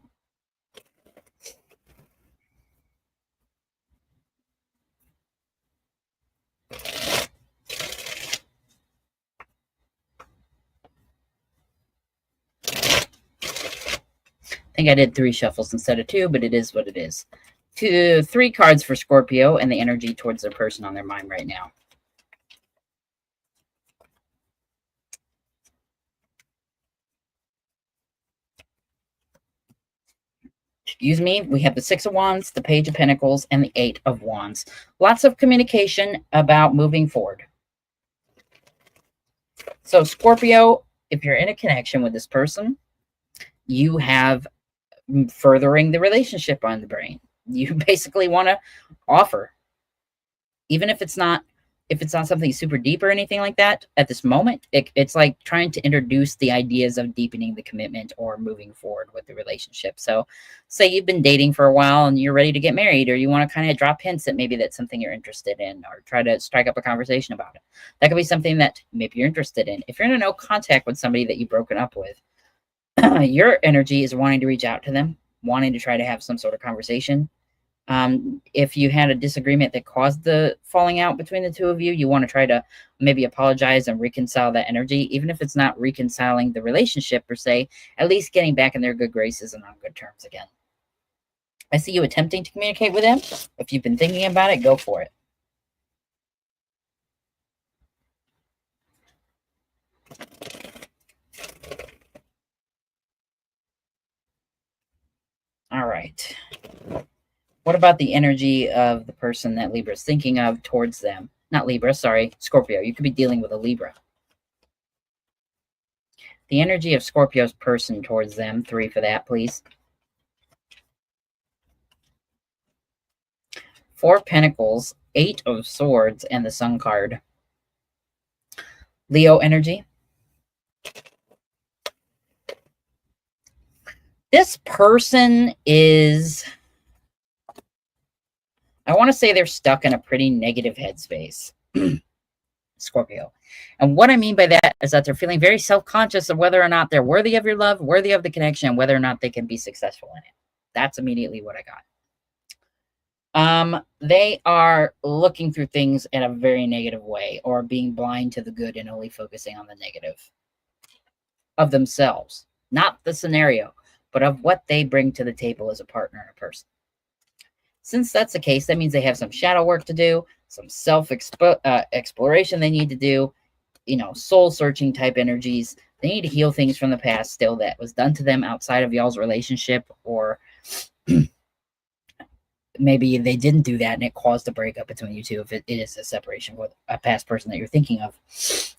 S1: I think I did 3 shuffles instead of 2, but it is what it is. 3 cards for Scorpio and the energy towards their person on their mind right now. Excuse me, we have the 6 of Wands, the Page of Pentacles, and the 8 of Wands. Lots of communication about moving forward. So Scorpio, if you're in a connection with this person, you have furthering the relationship on the brain. You basically want to offer, even if it's not if it's not something super deep or anything like that at this moment, it's like trying to introduce the ideas of deepening the commitment or moving forward with the relationship. So say you've been dating for a while and you're ready to get married, or you want to kind of drop hints that maybe that's something you're interested in, or try to strike up a conversation about it. That could be something that maybe you're interested in. If you're in no contact with somebody that you've broken up with, your energy is wanting to reach out to them, wanting to try to have some sort of conversation. If you had a disagreement that caused the falling out between the two of you, you want to try to maybe apologize and reconcile that energy, even if it's not reconciling the relationship per se, at least getting back in their good graces and on good terms again. I see you attempting to communicate with them. If you've been thinking about it, go for it. All right. What about the energy of the person that Libra is thinking of towards them? Not Libra, sorry, Scorpio. You could be dealing with a Libra. The energy of Scorpio's person towards them. 3 for that, please. 4 Pentacles, 8 of Swords, and the Sun card. Leo energy. This person is, I want to say they're stuck in a pretty negative headspace. Scorpio. And what I mean by that is that they're feeling very self-conscious of whether or not they're worthy of your love, worthy of the connection, and whether or not they can be successful in it. That's immediately what I got. They are looking through things in a very negative way, or being blind to the good and only focusing on the negative of themselves, not the scenario, but of what they bring to the table as a partner and a person. Since that's the case, that means they have some shadow work to do, some self-exploration they need to do, soul-searching type energies. They need to heal things from the past still that was done to them outside of y'all's relationship, or maybe they didn't do that and it caused a breakup between you two if it is a separation with a past person that you're thinking of.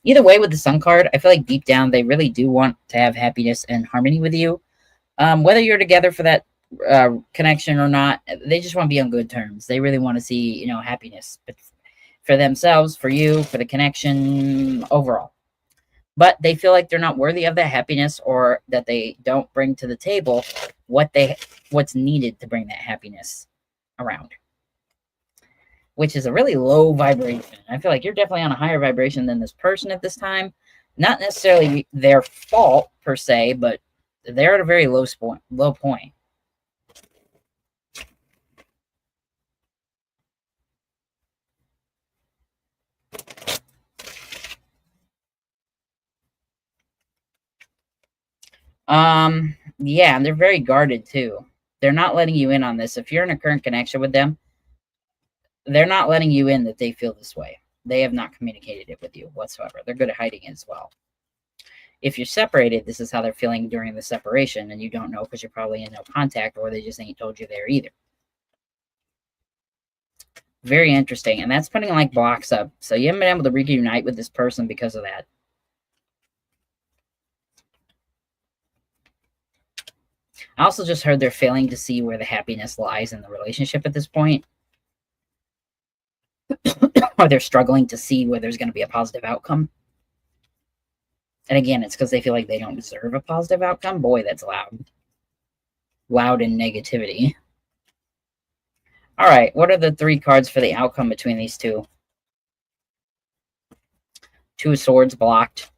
S1: Either way, with the Sun card, I feel like deep down they really do want to have happiness and harmony with you. Whether you're together for that connection or not, they just want to be on good terms. They really want to see, happiness for themselves, for you, for the connection overall. But they feel like they're not worthy of that happiness, or that they don't bring to the table what's needed to bring that happiness around, which is a really low vibration. I feel like you're definitely on a higher vibration than this person at this time. Not necessarily their fault per se, but they're at a very low point. Yeah, and they're very guarded too. They're not letting you in on this. If you're in a current connection with them, they're not letting you in that they feel this way. They have not communicated it with you whatsoever. They're good at hiding it as well. If you're separated, this is how they're feeling during the separation, and you don't know because you're probably in no contact, or they just ain't told you there either. Very interesting. And that's putting like blocks up. So you haven't been able to reunite with this person because of that. I also just heard they're failing to see where the happiness lies in the relationship at this point. Or they're struggling to see where there's going to be a positive outcome. And again, it's because they feel like they don't deserve a positive outcome. Boy, that's loud. Loud in negativity. All right, what are the 3 cards for the outcome between these two? 2 swords blocked.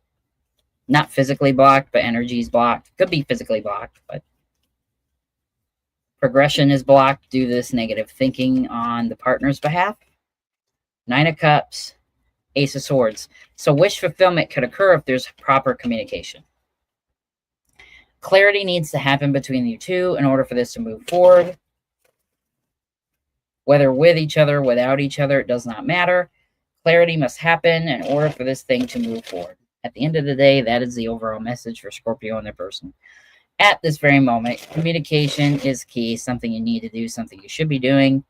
S1: Not physically blocked, but energy's blocked. Could be physically blocked, but progression is blocked due to this negative thinking on the partner's behalf. 9 of Cups, Ace of Swords. So wish fulfillment could occur if there's proper communication. Clarity needs to happen between you two in order for this to move forward. Whether with each other, without each other, it does not matter. Clarity must happen in order for this thing to move forward. At the end of the day, that is the overall message for Scorpio and their person. At this very moment, communication is key, something you need to do, something you should be doing.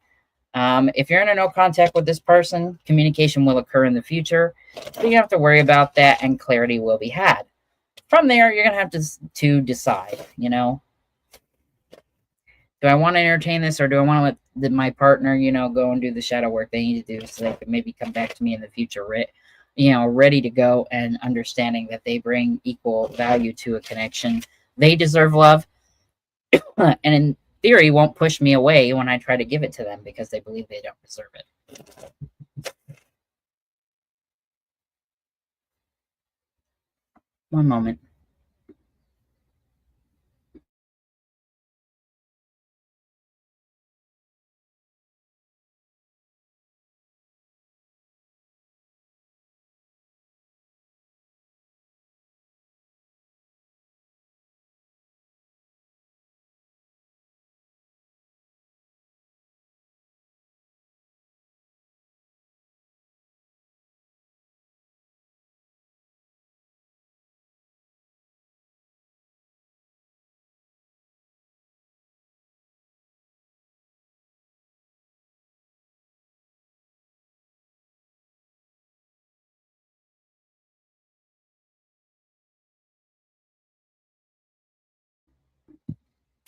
S1: If you're in a no contact with this person, communication will occur in the future. So you don't have to worry about that, and clarity will be had. From there, you're going to have to decide, Do I want to entertain this, or do I want to let my partner, go and do the shadow work they need to do so they can maybe come back to me in the future, ready to go and understanding that they bring equal value to a connection. They deserve love, and in theory, won't push me away when I try to give it to them because they believe they don't deserve it. One moment.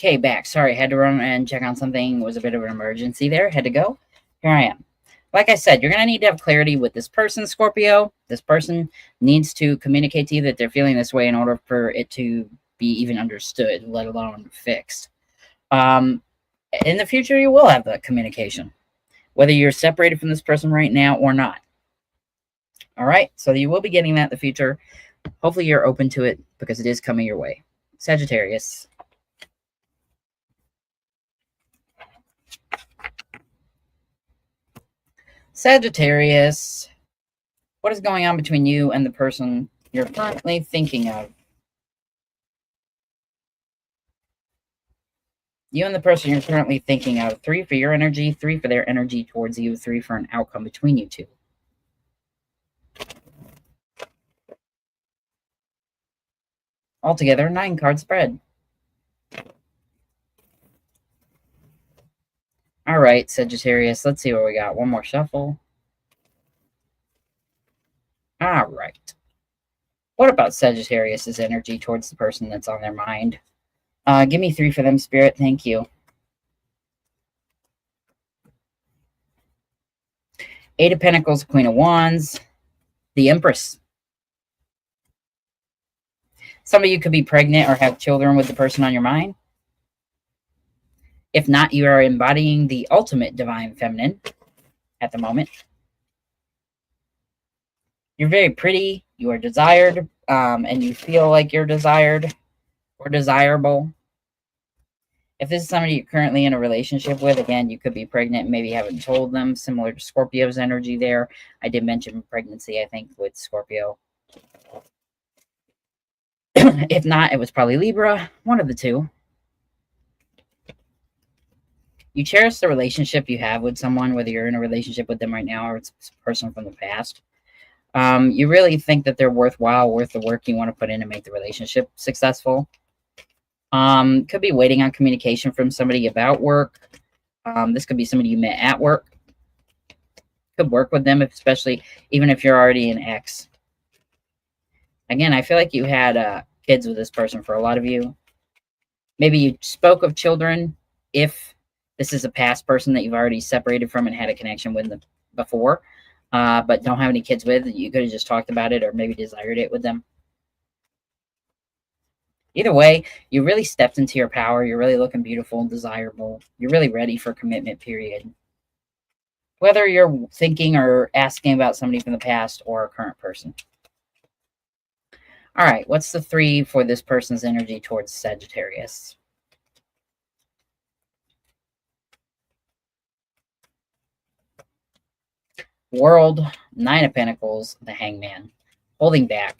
S1: Okay, back. Sorry, had to run and check on something. It was a bit of an emergency there. Had to go. Here I am. Like I said, you're going to need to have clarity with this person, Scorpio. This person needs to communicate to you that they're feeling this way in order for it to be even understood, let alone fixed. In the future, you will have that communication, whether you're separated from this person right now or not. All right, so you will be getting that in the future. Hopefully, you're open to it because it is coming your way. Sagittarius. Sagittarius, what is going on between you and the person you're currently thinking of? You and the person you're currently thinking of. 3 for your energy, 3 for their energy towards you, 3 for an outcome between you two. Altogether, 9 card spread. All right, Sagittarius, let's see what we got. One more shuffle. All right. What about Sagittarius's energy towards the person that's on their mind? Give me 3 for them, Spirit. Thank you. 8 of Pentacles, Queen of Wands, the Empress. Some of you could be pregnant or have children with the person on your mind. If not, you are embodying the ultimate divine feminine at the moment. You're very pretty. You are desired, and you feel like you're desired or desirable. If this is somebody you're currently in a relationship with, again, you could be pregnant and maybe haven't told them, similar to Scorpio's energy there. I did mention pregnancy, I think, with Scorpio. If not, it was probably Libra, one of the two. You cherish the relationship you have with someone, whether you're in a relationship with them right now or it's a person from the past. You really think that they're worthwhile, worth the work you want to put in to make the relationship successful. Could be waiting on communication from somebody about work. This could be somebody you met at work. Could work with them, especially even if you're already an ex. Again, I feel like you had kids with this person for a lot of you. Maybe you spoke of children if this is a past person that you've already separated from and had a connection with them before, but don't have any kids with. You could have just talked about it or maybe desired it with them. Either way, you really stepped into your power. You're really looking beautiful and desirable. You're really ready for commitment, period. Whether you're thinking or asking about somebody from the past or a current person. All right, what's the 3 for this person's energy towards Sagittarius? World, 9 of Pentacles, the Hangman, holding back.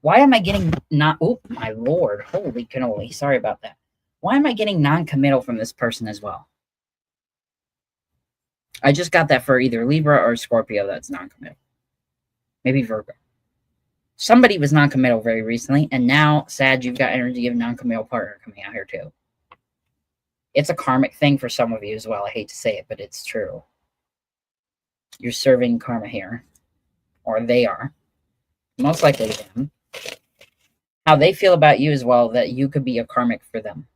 S1: Why am I getting not? Oh, my Lord. Holy cannoli. Sorry about that. Why am I getting non-committal from this person as well? I just got that for either Libra or Scorpio that's non-committal. Maybe Virgo. Somebody was non-committal very recently, and now, Sag, you've got energy of non-committal partner coming out here too. It's a karmic thing for some of you as well. I hate to say it, but it's true. You're serving karma here. Or they are. Most likely them. How they feel about you as well, that you could be a karmic for them.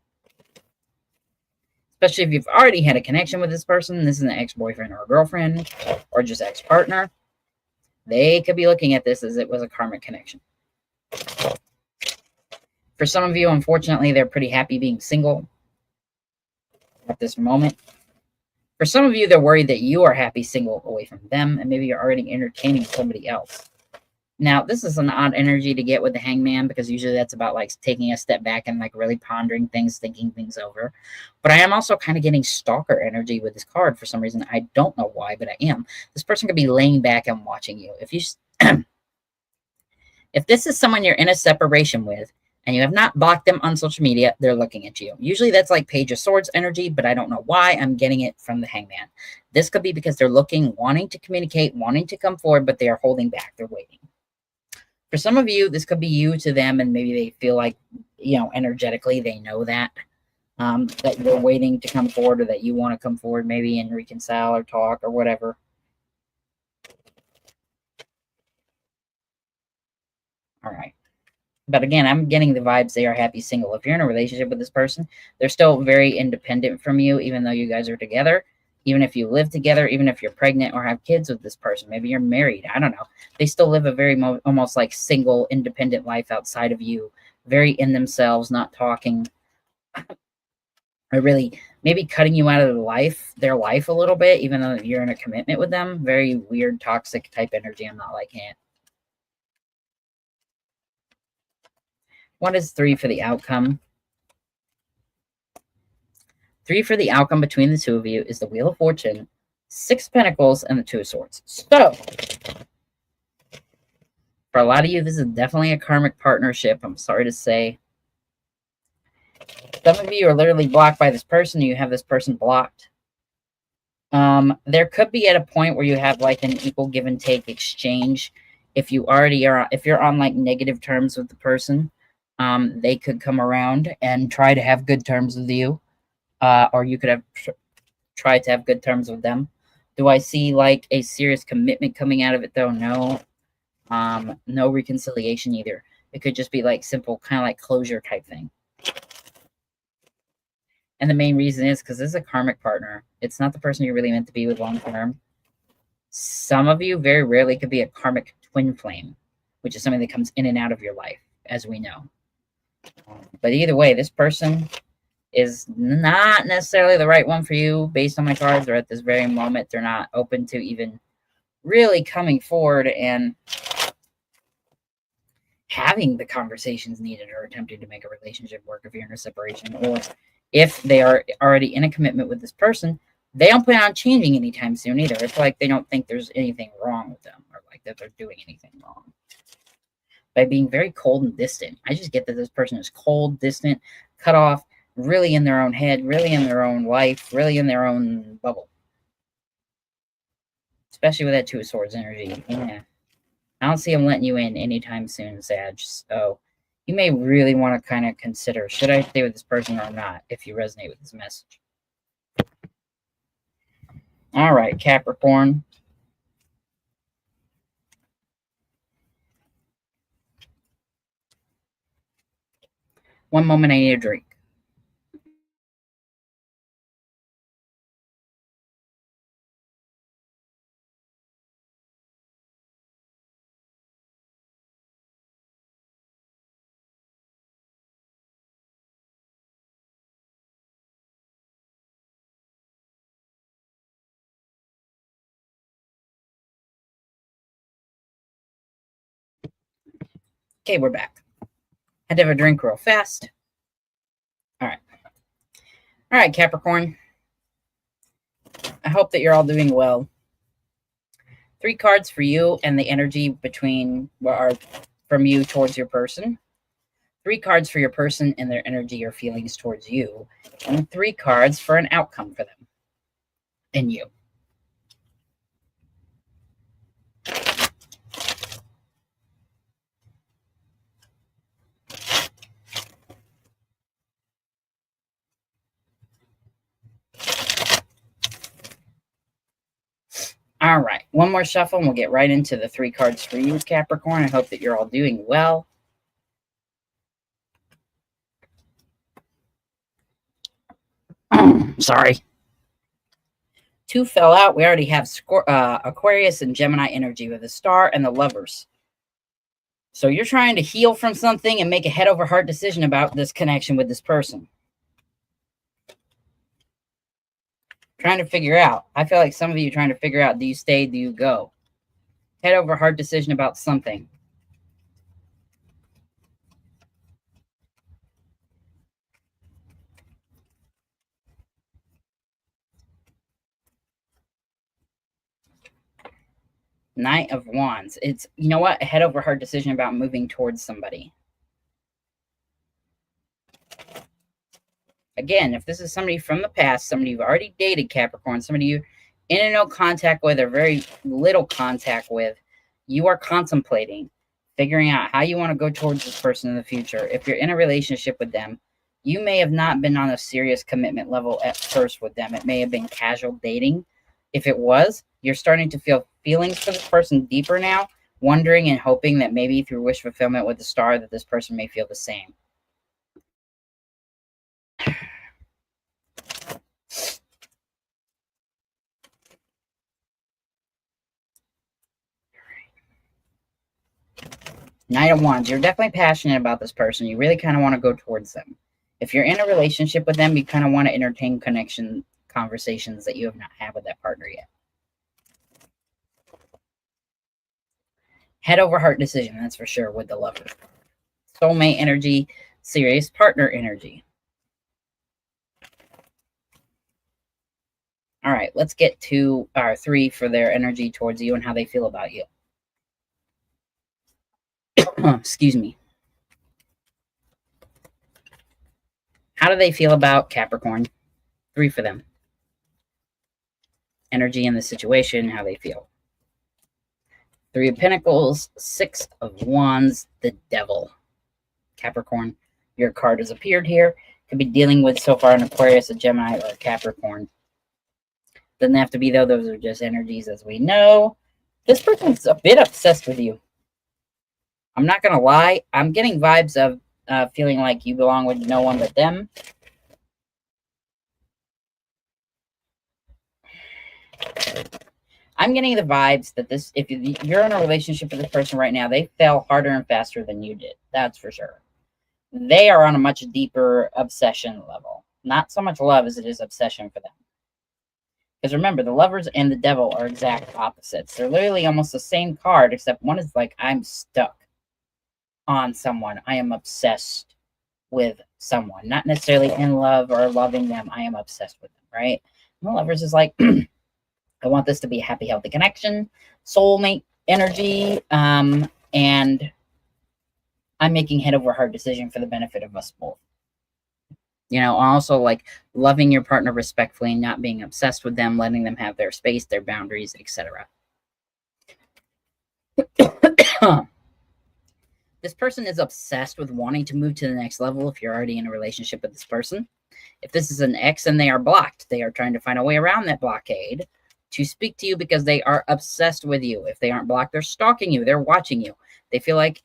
S1: especially if you've already had a connection with this person. This is an ex-boyfriend or a girlfriend or just ex-partner. They could be looking at this as it was a karmic connection. For some of you, unfortunately, they're pretty happy being single at this moment. For some of you, they're worried that you are happy single away from them, and maybe you're already entertaining somebody else. Now, this is an odd energy to get with the Hangman, because usually that's about like taking a step back and like really pondering things, thinking things over. But I am also kind of getting stalker energy with this card for some reason. I don't know why, but I am. This person could be laying back and watching you. If this is someone you're in a separation with, and you have not blocked them on social media, they're looking at you. Usually that's like Page of Swords energy, but I don't know why I'm getting it from the Hangman. This could be because they're looking, wanting to communicate, wanting to come forward, but they are holding back. They're waiting. For some of you, this could be you to them, and maybe they feel like, energetically they know that, that you're waiting to come forward, or that you want to come forward maybe and reconcile or talk or whatever. All right. But again, I'm getting the vibes they are happy single. If you're in a relationship with this person, they're still very independent from you, even though you guys are together. Even if you live together, even if you're pregnant or have kids with this person, maybe you're married, I don't know. They still live a very almost like single, independent life outside of you, very in themselves, not talking, or really maybe cutting you out of their life a little bit, even though you're in a commitment with them. Very weird, toxic type energy. I'm not liking it. What is 3 for the outcome? 3 for the outcome between the two of you is the Wheel of Fortune, 6 of Pentacles, and the 2 of Swords. So, for a lot of you, this is definitely a karmic partnership, I'm sorry to say. Some of you are literally blocked by this person. You have this person blocked. There could be at a point where you have like an equal give and take exchange. If you already are, if you're on like negative terms with the person, they could come around and try to have good terms with you. Or you could have tried to have good terms with them. Do I see like a serious commitment coming out of it though? No. No reconciliation either. It could just be like simple, kind of like closure type thing. And the main reason is because this is a karmic partner. It's not the person you're really meant to be with long term. Some of you very rarely could be a karmic twin flame, which is something that comes in and out of your life, as we know. But either way, this person is not necessarily the right one for you based on my cards, or at this very moment, they're not open to even really coming forward and having the conversations needed or attempting to make a relationship work if you're in a separation, or if they are already in a commitment with this person, they don't plan on changing anytime soon either. It's like they don't think there's anything wrong with them, or like that they're doing anything wrong. By being very cold and distant, I just get that this person is cold, distant, cut off, really in their own head, really in their own life, really in their own bubble. Especially with that 2 of Swords energy. Yeah. I don't see them letting you in anytime soon, Sag. So you may really want to kind of consider, should I stay with this person or not, if you resonate with this message. All right, Capricorn. One moment, I need a drink. Okay, we're back. Had to have a drink real fast. All right. All right, Capricorn. I hope that you're all doing well. 3 cards for you and the energy between what are from you towards your person. 3 cards for your person and their energy or feelings towards you. And 3 cards for an outcome for them and you. All right, one more shuffle and we'll get right into the 3 cards for you, Capricorn. I hope that you're all doing well. Sorry. 2 fell out. We already have Aquarius and Gemini energy with the Star and the Lovers. So you're trying to heal from something and make a head over heart decision about this connection with this person. Trying to figure out. I feel like some of you are trying to figure out, do you stay, do you go? Head over heart decision about something. Knight of Wands. It's, you know what? A head over heart decision about moving towards somebody. Again, if this is somebody from the past, somebody you've already dated, Capricorn, somebody you're in and no contact with or very little contact with, you are contemplating, figuring out how you want to go towards this person in the future. If you're in a relationship with them, you may have not been on a serious commitment level at first with them. It may have been casual dating. If it was, you're starting to feel feelings for this person deeper now, wondering and hoping that maybe through wish fulfillment with the Star that this person may feel the same. Knight of Wands, you're definitely passionate about this person. You really kind of want to go towards them. If you're in a relationship with them, you kind of want to entertain connection conversations that you have not had with that partner yet. Head over heart decision, that's for sure, with the Lover. Soulmate energy, serious partner energy. All right, let's get to our 3 for their energy towards you and how they feel about you. Excuse me. How do they feel about Capricorn? 3 for them. Energy in the situation, how they feel. 3 of Pentacles, 6 of Wands, the Devil. Capricorn, your card has appeared here. Could be dealing with so far an Aquarius, a Gemini, or a Capricorn. Doesn't have to be, though. Those are just energies, as we know. This person's a bit obsessed with you. I'm not going to lie. I'm getting vibes of feeling like you belong with no one but them. I'm getting the vibes that this, if you're in a relationship with this person right now, they fell harder and faster than you did. That's for sure. They are on a much deeper obsession level. Not so much love as it is obsession for them. Because remember, the Lovers and the Devil are exact opposites. They're literally almost the same card, except one is like, I'm stuck on someone. I am obsessed with someone. Not necessarily in love or loving them. I am obsessed with them, right? And the Lovers is like, I want this to be a happy, healthy connection, soulmate energy, and I'm making head over heart decision for the benefit of us both. You know, also like loving your partner respectfully and not being obsessed with them, letting them have their space, their boundaries, etc. This person is obsessed with wanting to move to the next level if you're already in a relationship with this person. If this is an ex and they are blocked, they are trying to find a way around that blockade to speak to you because they are obsessed with you. If they aren't blocked, they're stalking you. They're watching you. They feel like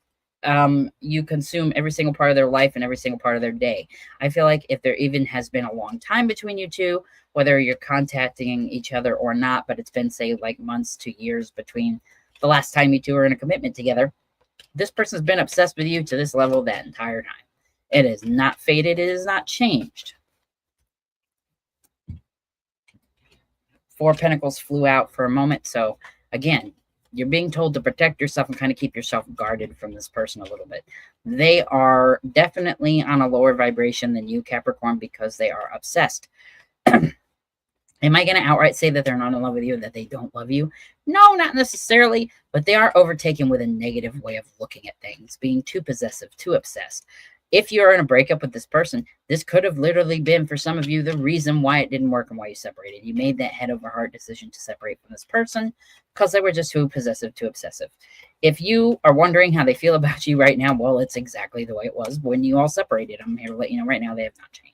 S1: you consume every single part of their life and every single part of their day. I feel like if there even has been a long time between you two, whether you're contacting each other or not, but it's been, say, like months to years between the last time you two were in a commitment together, this person's been obsessed with you to this level that entire time. It is not faded. It is not changed. 4 Pentacles flew out for a moment. So again, you're being told to protect yourself and kind of keep yourself guarded from this person a little bit. They are definitely on a lower vibration than you, Capricorn, because they are obsessed. Am I going to outright say that they're not in love with you, that they don't love you? No, not necessarily, but they are overtaken with a negative way of looking at things, being too possessive, too obsessed. If you're in a breakup with this person, this could have literally been, for some of you, the reason why it didn't work and why you separated. You made that head over heart decision to separate from this person because they were just too possessive, too obsessive. If you are wondering how they feel about you right now, well, it's exactly the way it was when you all separated. I'm here to let you know right now they have not changed.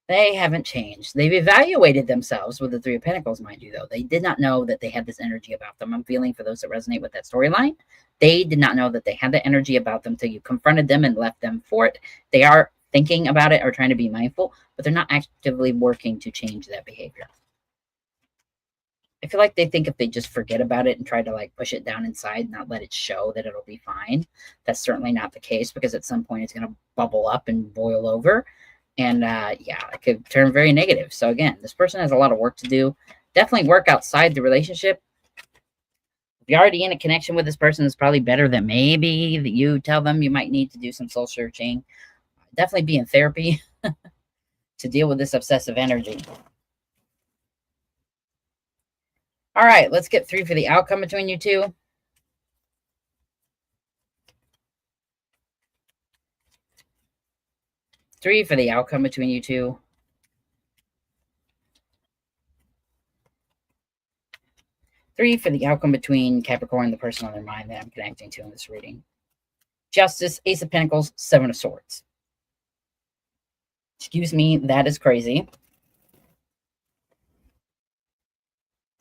S1: They haven't changed. They've evaluated themselves with the 3 of Pentacles, mind you, though. They did not know that they had this energy about them. I'm feeling for those that resonate with that storyline. They did not know that they had the energy about them till you confronted them and left them for it. They are thinking about it or trying to be mindful, but they're not actively working to change that behavior. I feel like they think if they just forget about it and try to like push it down inside, not let it show, that it'll be fine. That's certainly not the case, because at some point it's going to bubble up and boil over. And yeah, it could turn very negative. So again, this person has a lot of work to do. Definitely work outside the relationship. If you're already in a connection with this person, it's probably better that maybe that you tell them you might need to do some soul searching. Definitely be in therapy to deal with this obsessive energy. All right, let's get 3 for the outcome between you two. Three for the outcome between you two. Three for the outcome between Capricorn and the person on their mind that I'm connecting to in this reading. Justice, Ace of Pentacles, Seven of Swords. Excuse me, that is crazy.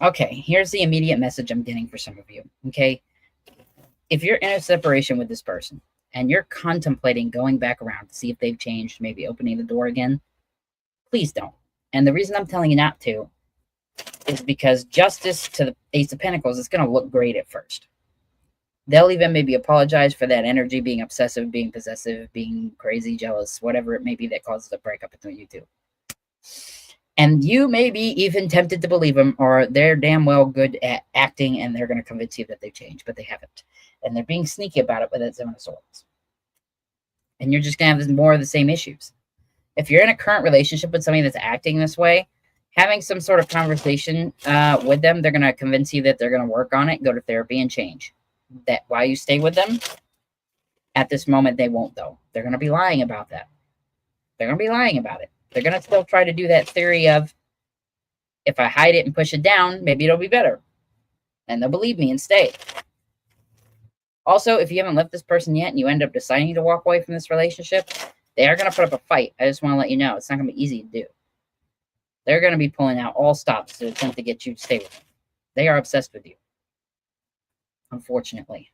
S1: Okay, here's the immediate message I'm getting for some of you, okay? If you're in a separation with this person and you're contemplating going back around to see if they've changed, maybe opening the door again, please don't. And the reason I'm telling you not to is because Justice to the Ace of Pentacles is going to look great at first. They'll even maybe apologize for that energy being obsessive, being possessive, being crazy, jealous, whatever it may be that causes a breakup between you two. And you may be even tempted to believe them, or they're damn well good at acting and they're going to convince you that they've changed, but they haven't. And they're being sneaky about it with that Seven of Swords. And you're just going to have more of the same issues. If you're in a current relationship with somebody that's acting this way, having some sort of conversation with them, they're going to convince you that they're going to work on it, go to therapy, and change. That while you stay with them, at this moment, they won't, though. They're going to be lying about that. They're going to be lying about it. They're going to still try to do that theory of, if I hide it and push it down, maybe it'll be better. And they'll believe me and stay. Also, if you haven't left this person yet and you end up deciding to walk away from this relationship, they are going to put up a fight. I just want to let you know, it's not going to be easy to do. They're going to be pulling out all stops to attempt to get you to stay with them. They are obsessed with you, unfortunately.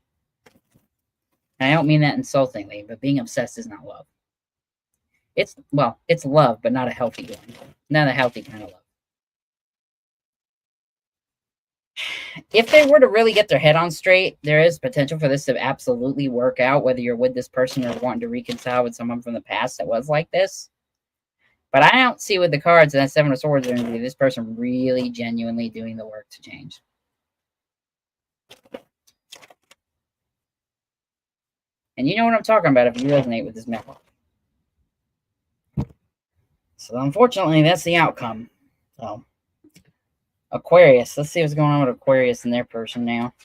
S1: And I don't mean that insultingly, but being obsessed is not love. It's love, but not a healthy one. Not a healthy kind of love. If they were to really get their head on straight, there is potential for this to absolutely work out, whether you're with this person or wanting to reconcile with someone from the past that was like this. But I don't see with the cards and that Seven of Swords energy, this person really genuinely doing the work to change. And you know what I'm talking about if you resonate with this method. So unfortunately, that's the outcome. So Aquarius, let's see what's going on with Aquarius and their person now.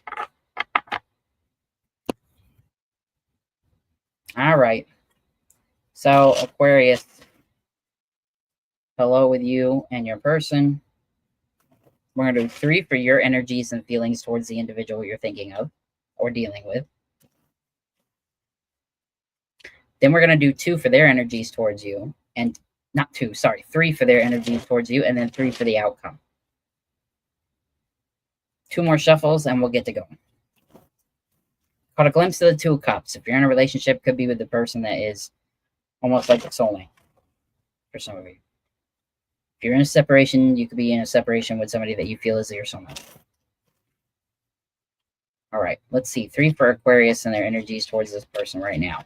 S1: All right. So Aquarius, hello with you and your person. We're going to do 3 for your energies and feelings towards the individual you're thinking of or dealing with. Then we're going to do 2 for their energies towards you. And not 2, sorry, 3 for their energies towards you, and then 3 for the outcome. 2 more shuffles and we'll get to going. Caught a glimpse of the 2 of Cups. If you're in a relationship, could be with the person that is almost like a soulmate for some of you. If you're in a separation, you could be in a separation with somebody that you feel is your soulmate. All right, let's see. 3 for Aquarius and their energies towards this person right now.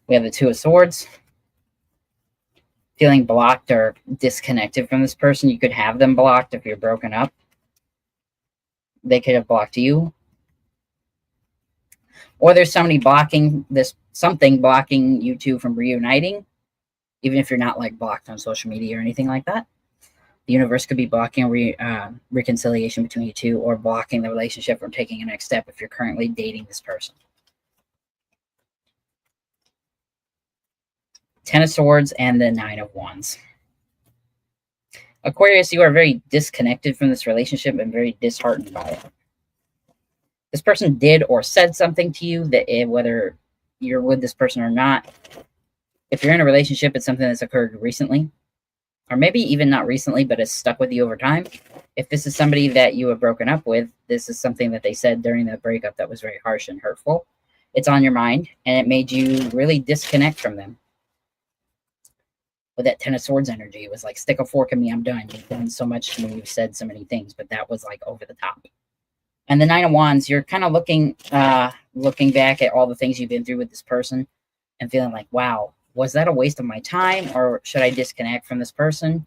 S1: We have the 2 of Swords. Feeling blocked or disconnected from this person. You could have them blocked if you're broken up. They could have blocked you. Or there's somebody blocking this, something blocking you two from reuniting. Even if you're not like blocked on social media or anything like that. The universe could be blocking reconciliation between you two, or blocking the relationship from taking a next step if you're currently dating this person. 10 of Swords and the 9 of Wands. Aquarius, you are very disconnected from this relationship and very disheartened by it. This person did or said something to you that whether you're with this person or not, if you're in a relationship, it's something that's occurred recently, or maybe even not recently, but has stuck with you over time. If this is somebody that you have broken up with, this is something that they said during the breakup that was very harsh and hurtful. It's on your mind, and it made you really disconnect from them. With that Ten of Swords energy, it was like, stick a fork in me, I'm done. You've done so much to me, you've said so many things, but that was like over the top. And the Nine of Wands, you're kind of looking back at all the things you've been through with this person and feeling like, wow, was that a waste of my time, or should I disconnect from this person?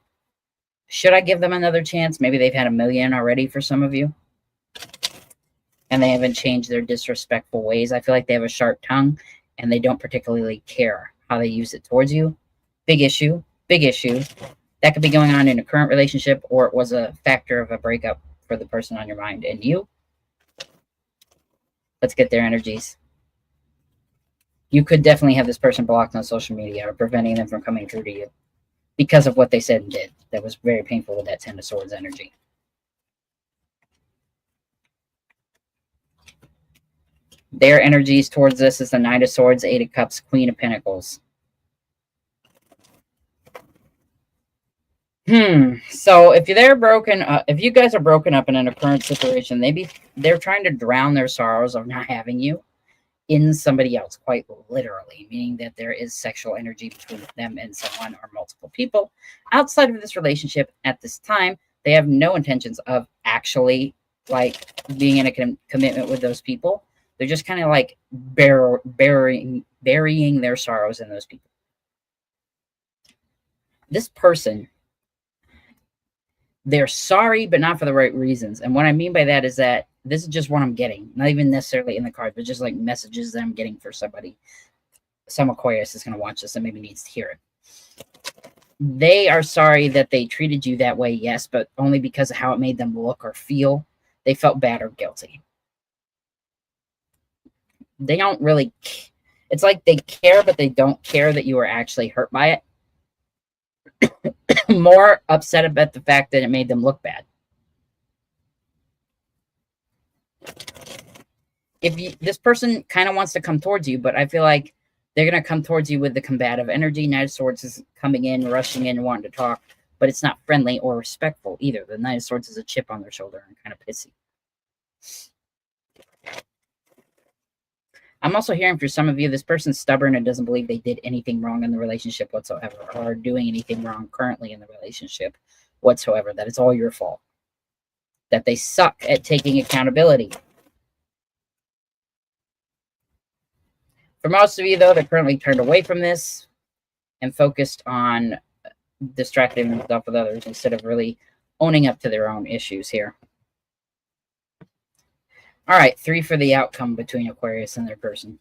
S1: Should I give them another chance? Maybe they've had a million already for some of you, and they haven't changed their disrespectful ways. I feel like they have a sharp tongue, and they don't particularly care how they use it towards you. Big issue, big issue. That could be going on in a current relationship, or it was a factor of a breakup for the person on your mind and you. Let's get their energies. You could definitely have this person blocked on social media or preventing them from coming through to you because of what they said and did. That was very painful with that Ten of Swords energy. Their energies towards this is the Knight of Swords, Eight of Cups, Queen of Pentacles. So if they're broken, if you guys are broken up and in a current situation, maybe they're trying to drown their sorrows of not having you in somebody else, quite literally, meaning that there is sexual energy between them and someone or multiple people outside of this relationship at this time. They have no intentions of actually like being in a commitment with those people. They're just kind of like burying their sorrows in those people. This person, they're sorry, but not for the right reasons. And what I mean by that is that this is just what I'm getting. Not even necessarily in the card, but just like messages that I'm getting for somebody. Some Aquarius is going to watch this and maybe needs to hear it. They are sorry that they treated you that way, yes, but only because of how it made them look or feel. They felt bad or guilty. They don't really... It's like they care, but they don't care that you were actually hurt by it. More upset about the fact that it made them look bad. This person kind of wants to come towards you, but I feel like they're going to come towards you with the combative energy. Knight of Swords is coming in, rushing in, wanting to talk, but it's not friendly or respectful either. The Knight of Swords is a chip on their shoulder and kind of pissy. I'm also hearing for some of you, this person's stubborn and doesn't believe they did anything wrong in the relationship whatsoever, or doing anything wrong currently in the relationship whatsoever, that it's all your fault, that they suck at taking accountability. For most of you, though, they're currently turned away from this and focused on distracting themselves with others instead of really owning up to their own issues here. All right, 3 for the outcome between Aquarius and their person.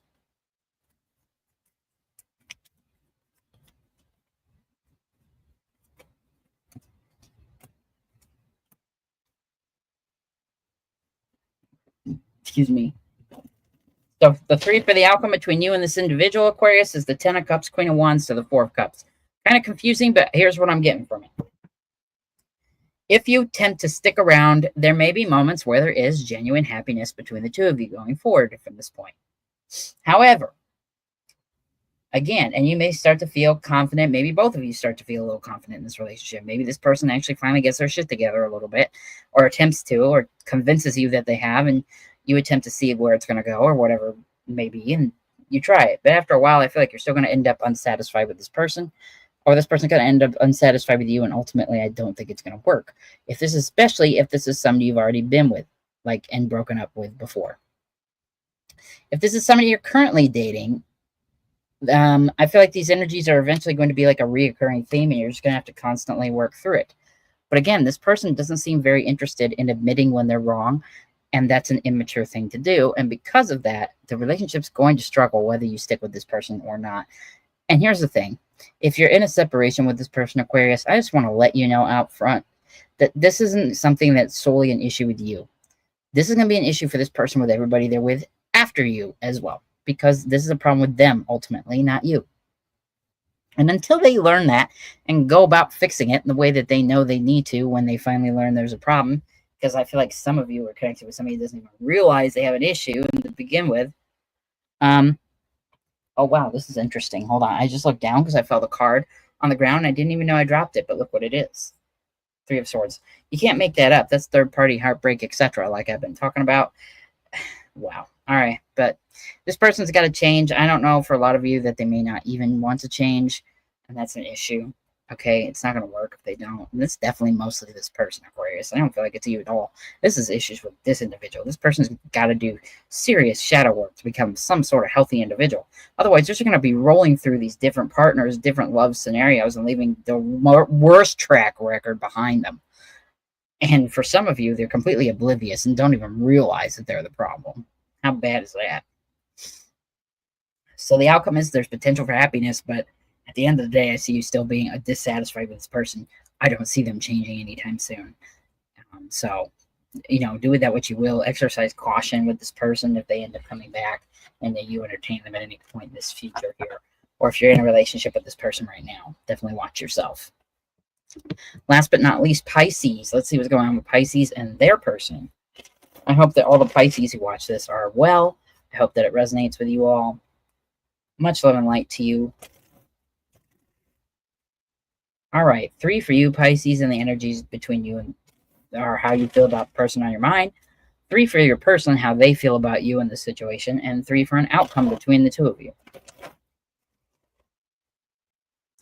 S1: Excuse me. So the 3 for the outcome between you and this individual, Aquarius, is the 10 of Cups, Queen of Wands to the 4 of Cups. Kind of confusing, but here's what I'm getting from it. If you attempt to stick around, there may be moments where there is genuine happiness between the two of you going forward from this point. However, again, and you may start to feel confident, maybe both of you start to feel a little confident in this relationship. Maybe this person actually finally gets their shit together a little bit, or attempts to, or convinces you that they have, and you attempt to see where it's going to go or whatever it may be, and you try it. But after a while, I feel like you're still going to end up unsatisfied with this person, or this person's going to end up unsatisfied with you, and ultimately I don't think it's going to work. Especially if this is somebody you've already been with, like, and broken up with before. If this is somebody you're currently dating, I feel like these energies are eventually going to be like a reoccurring theme, and you're just going to have to constantly work through it. But again, this person doesn't seem very interested in admitting when they're wrong, and that's an immature thing to do. And because of that, the relationship's going to struggle whether you stick with this person or not. And here's the thing. If you're in a separation with this person, Aquarius, I just want to let you know out front that this isn't something that's solely an issue with you. This is going to be an issue for this person with everybody they're with after you as well, because this is a problem with them ultimately, not you. And until they learn that and go about fixing it in the way that they know they need to when they finally learn there's a problem, because I feel like some of you are connected with somebody who doesn't even realize they have an issue to begin with. Oh, wow, this is interesting. Hold on. I just looked down because I felt the card on the ground. I didn't even know I dropped it, but look what it is. Three of Swords. You can't make that up. That's third-party heartbreak, etc., like I've been talking about. Wow. All right. But this person's got to change. I don't know, for a lot of you, that they may not even want to change, and that's an issue. Okay, it's not going to work if they don't. And it's definitely mostly this person, Aquarius. I don't feel like it's you at all. This is issues with this individual. This person's got to do serious shadow work to become some sort of healthy individual. Otherwise, they're just going to be rolling through these different partners, different love scenarios, and leaving the worst track record behind them. And for some of you, they're completely oblivious and don't even realize that they're the problem. How bad is that? So the outcome is there's potential for happiness, but at the end of the day, I see you still being dissatisfied with this person. I don't see them changing anytime soon. So, do with that what you will. Exercise caution with this person if they end up coming back and that you entertain them at any point in this future here. Or if you're in a relationship with this person right now, definitely watch yourself. Last but not least, Pisces. Let's see what's going on with Pisces and their person. I hope that all the Pisces who watch this are well. I hope that it resonates with you all. Much love and light to you. All right, 3 for you, Pisces, and the energies between you and or how you feel about the person on your mind. 3 for your person, how they feel about you in this situation, and 3 for an outcome between the two of you.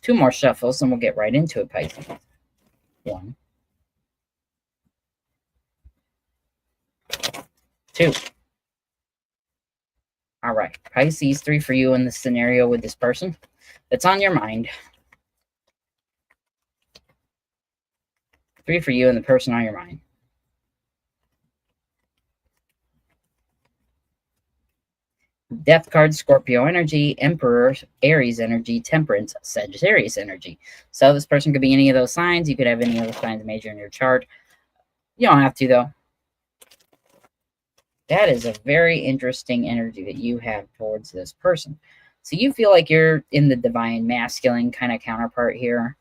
S1: 2 more shuffles, and we'll get right into it, Pisces. 1, 2. All right, Pisces, 3 for you in this scenario with this person that's on your mind. 3 for you and the person on your mind. Death card, Scorpio energy, Emperor, Aries energy, Temperance, Sagittarius energy. So this person could be any of those signs. You could have any other signs major in your chart. You don't have to, though. That is a very interesting energy that you have towards this person. So you feel like you're in the divine masculine kind of counterpart here.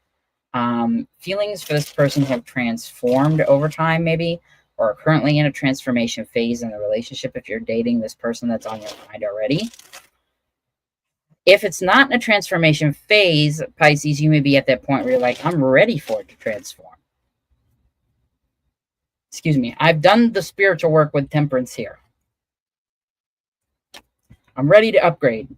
S1: Feelings for this person have transformed over time, maybe, or are currently in a transformation phase in the relationship if you're dating this person that's on your mind already. If it's not in a transformation phase, Pisces, you may be at that point where you're like, I'm ready for it to transform. Excuse me. I've done the spiritual work with Temperance here. I'm ready to upgrade.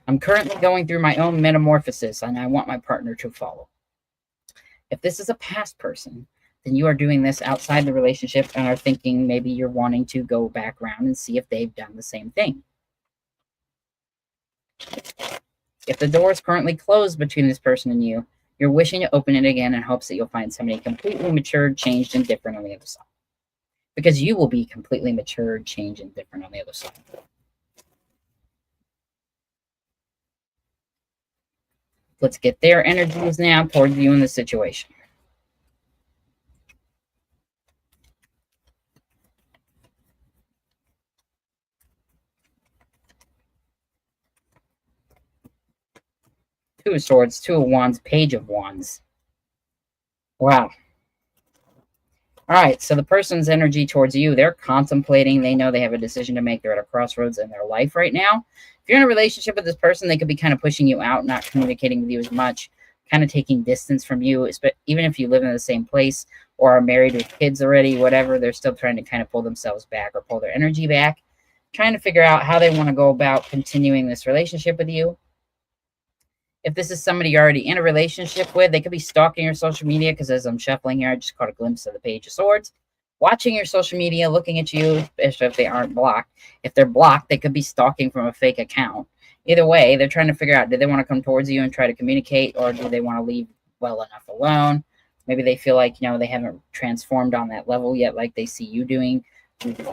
S1: I'm currently going through my own metamorphosis, and I want my partner to follow. If this is a past person, then you are doing this outside the relationship and are thinking maybe you're wanting to go back around and see if they've done the same thing. If the door is currently closed between this person and you, you're wishing to open it again in hopes that you'll find somebody completely matured, changed, and different on the other side. Because you will be completely matured, changed, and different on the other side. Let's get their energies now towards you in the situation. Two of Swords, Two of Wands, Page of Wands. Wow. All right, so the person's energy towards you, they're contemplating. They know they have a decision to make. They're at a crossroads in their life right now. If you're in a relationship with this person, they could be kind of pushing you out, not communicating with you as much, kind of taking distance from you. Even if you live in the same place or are married with kids already, whatever, they're still trying to kind of pull themselves back or pull their energy back, trying to figure out how they want to go about continuing this relationship with you. If this is somebody you're already in a relationship with, they could be stalking your social media, because as I'm shuffling here, I just caught a glimpse of the Page of Swords. Watching your social media, looking at you, especially if they aren't blocked. If they're blocked, they could be stalking from a fake account. Either way, they're trying to figure out, do they want to come towards you and try to communicate, or do they want to leave well enough alone? Maybe they feel like, they haven't transformed on that level yet, like they see you doing,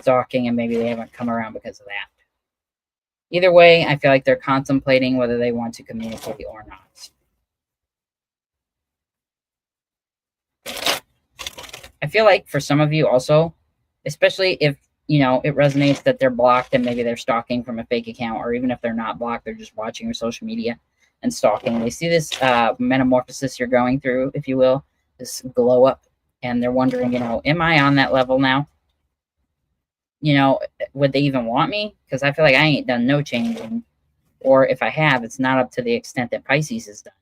S1: stalking, and maybe they haven't come around because of that. Either way, I feel like they're contemplating whether they want to communicate or not. I feel like for some of you also, especially if, it resonates that they're blocked and maybe they're stalking from a fake account, or even if they're not blocked, they're just watching your social media and stalking. They see this metamorphosis you're going through, if you will, this glow up, and they're wondering, am I on that level now? Would they even want me? Because I feel like I ain't done no changing. Or if I have, it's not up to the extent that Pisces has done.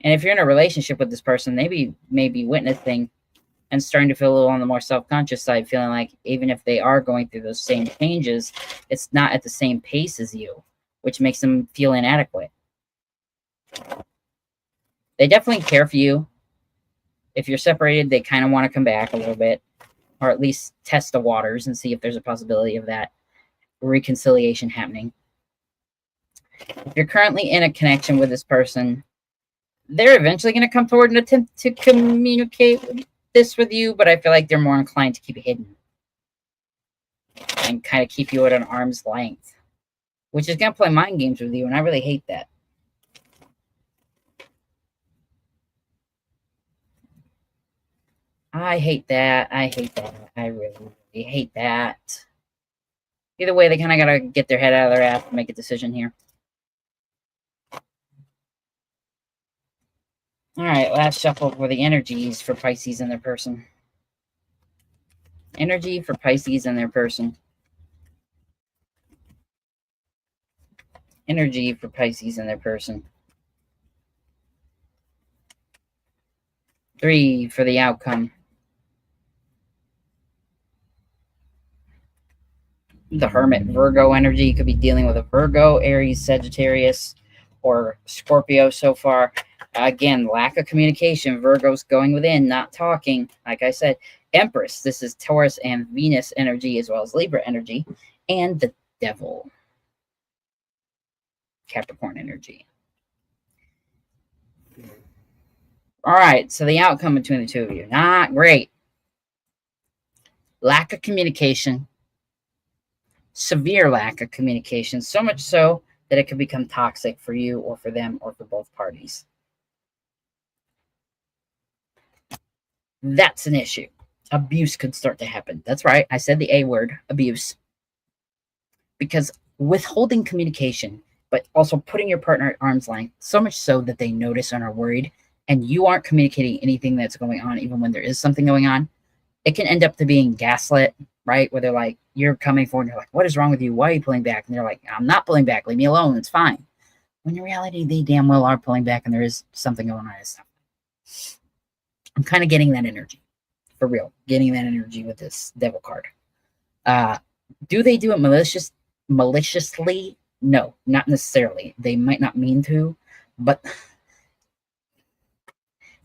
S1: And if you're in a relationship with this person, maybe witnessing and starting to feel a little on the more self-conscious side, feeling like even if they are going through those same changes, it's not at the same pace as you, which makes them feel inadequate. They definitely care for you. If you're separated, they kind of want to come back a little bit, or at least test the waters and see if there's a possibility of that reconciliation happening. If you're currently in a connection with this person, they're eventually going to come forward and attempt to communicate this with you, but I feel like they're more inclined to keep it hidden and kind of keep you at an arm's length, which is going to play mind games with you, and I really hate that. I hate that. I hate that. I really, really hate that. Either way, they kind of got to get their head out of their ass and make a decision here. All right, last shuffle for the energies for Pisces and their person. Energy for Pisces and their person. Energy for Pisces and their person. 3 for the outcome. The Hermit, Virgo energy. You could be dealing with a Virgo, Aries, Sagittarius, or Scorpio so far. Again, lack of communication. Virgo's going within, not talking. Like I said, Empress. This is Taurus and Venus energy, as well as Libra energy. And the Devil. Capricorn energy. All right, so the outcome between the two of you. Not great. Lack of communication. Severe lack of communication. So much so that it could become toxic for you or for them or for both parties. That's an issue. Abuse could start to happen. That's right. I said the A word, abuse. Because withholding communication, but also putting your partner at arm's length, so much so that they notice and are worried, and you aren't communicating anything that's going on, even when there is something going on, it can end up to being gaslit, right? Where they're like, you're coming forward and you're like, what is wrong with you? Why are you pulling back? And they're like, I'm not pulling back. Leave me alone. It's fine. When in reality, they damn well are pulling back and there is something going on. I'm kind of getting that energy. For real. Getting that energy with this Devil card. Do they do it maliciously? No, not necessarily. They might not mean to, but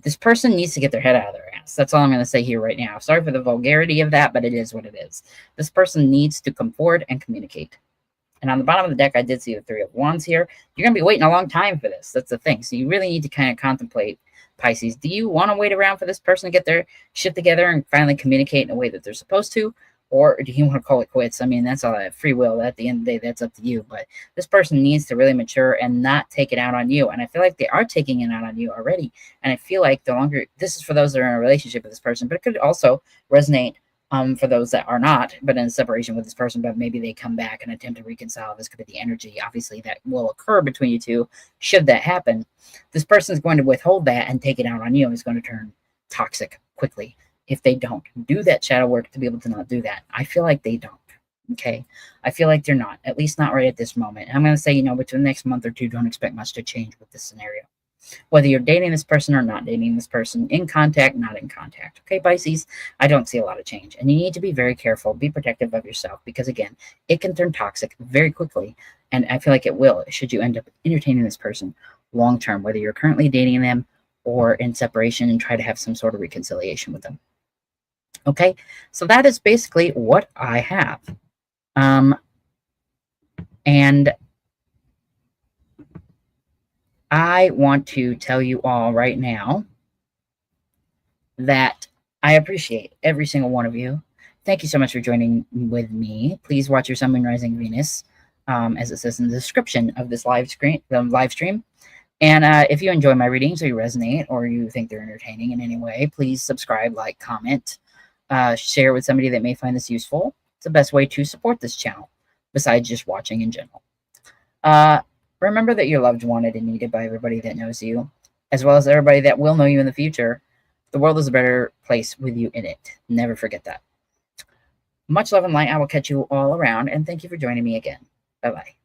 S1: this person needs to get their head out of their ass. That's all I'm going to say here right now. Sorry for the vulgarity of that, but it is what it is. This person needs to come forward and communicate. And on the bottom of the deck, I did see the 3 of Wands here. You're going to be waiting a long time for this. That's the thing. So you really need to kind of contemplate, Pisces. Do you want to wait around for this person to get their shit together and finally communicate in a way that they're supposed to? Or do you want to call it quits? I mean, that's all that free will. At the end of the day, that's up to you. But this person needs to really mature and not take it out on you. And I feel like they are taking it out on you already. And I feel like the longer, this is for those that are in a relationship with this person, but it could also resonate for those that are not, but in separation with this person, but maybe they come back and attempt to reconcile. This could be the energy, obviously, that will occur between you two. Should that happen, this person is going to withhold that and take it out on you, and is going to turn toxic quickly if they don't do that shadow work to be able to not do that. I feel like they don't. Okay. I feel like they're not, at least not right at this moment. And I'm going to say, between the next month or two, don't expect much to change with this scenario. Whether you're dating this person or not dating this person, in contact, not in contact. Okay, Pisces, I don't see a lot of change. And you need to be very careful, be protective of yourself, because again, it can turn toxic very quickly. And I feel like it will, should you end up entertaining this person long term, whether you're currently dating them or in separation and try to have some sort of reconciliation with them. Okay, so that is basically what I have. And I want to tell you all right now that I appreciate every single one of you. Thank you so much for joining with me. Please watch your Sun, Moon, Rising, Venus, as it says in the description of this live stream. And if you enjoy my readings or you resonate or you think they're entertaining in any way, please subscribe, like, comment, share with somebody that may find this useful. It's the best way to support this channel, besides just watching in general. Remember that you're loved, wanted, and needed by everybody that knows you, as well as everybody that will know you in the future. The world is a better place with you in it. Never forget that. Much love and light. I will catch you all around, and thank you for joining me again. Bye-bye.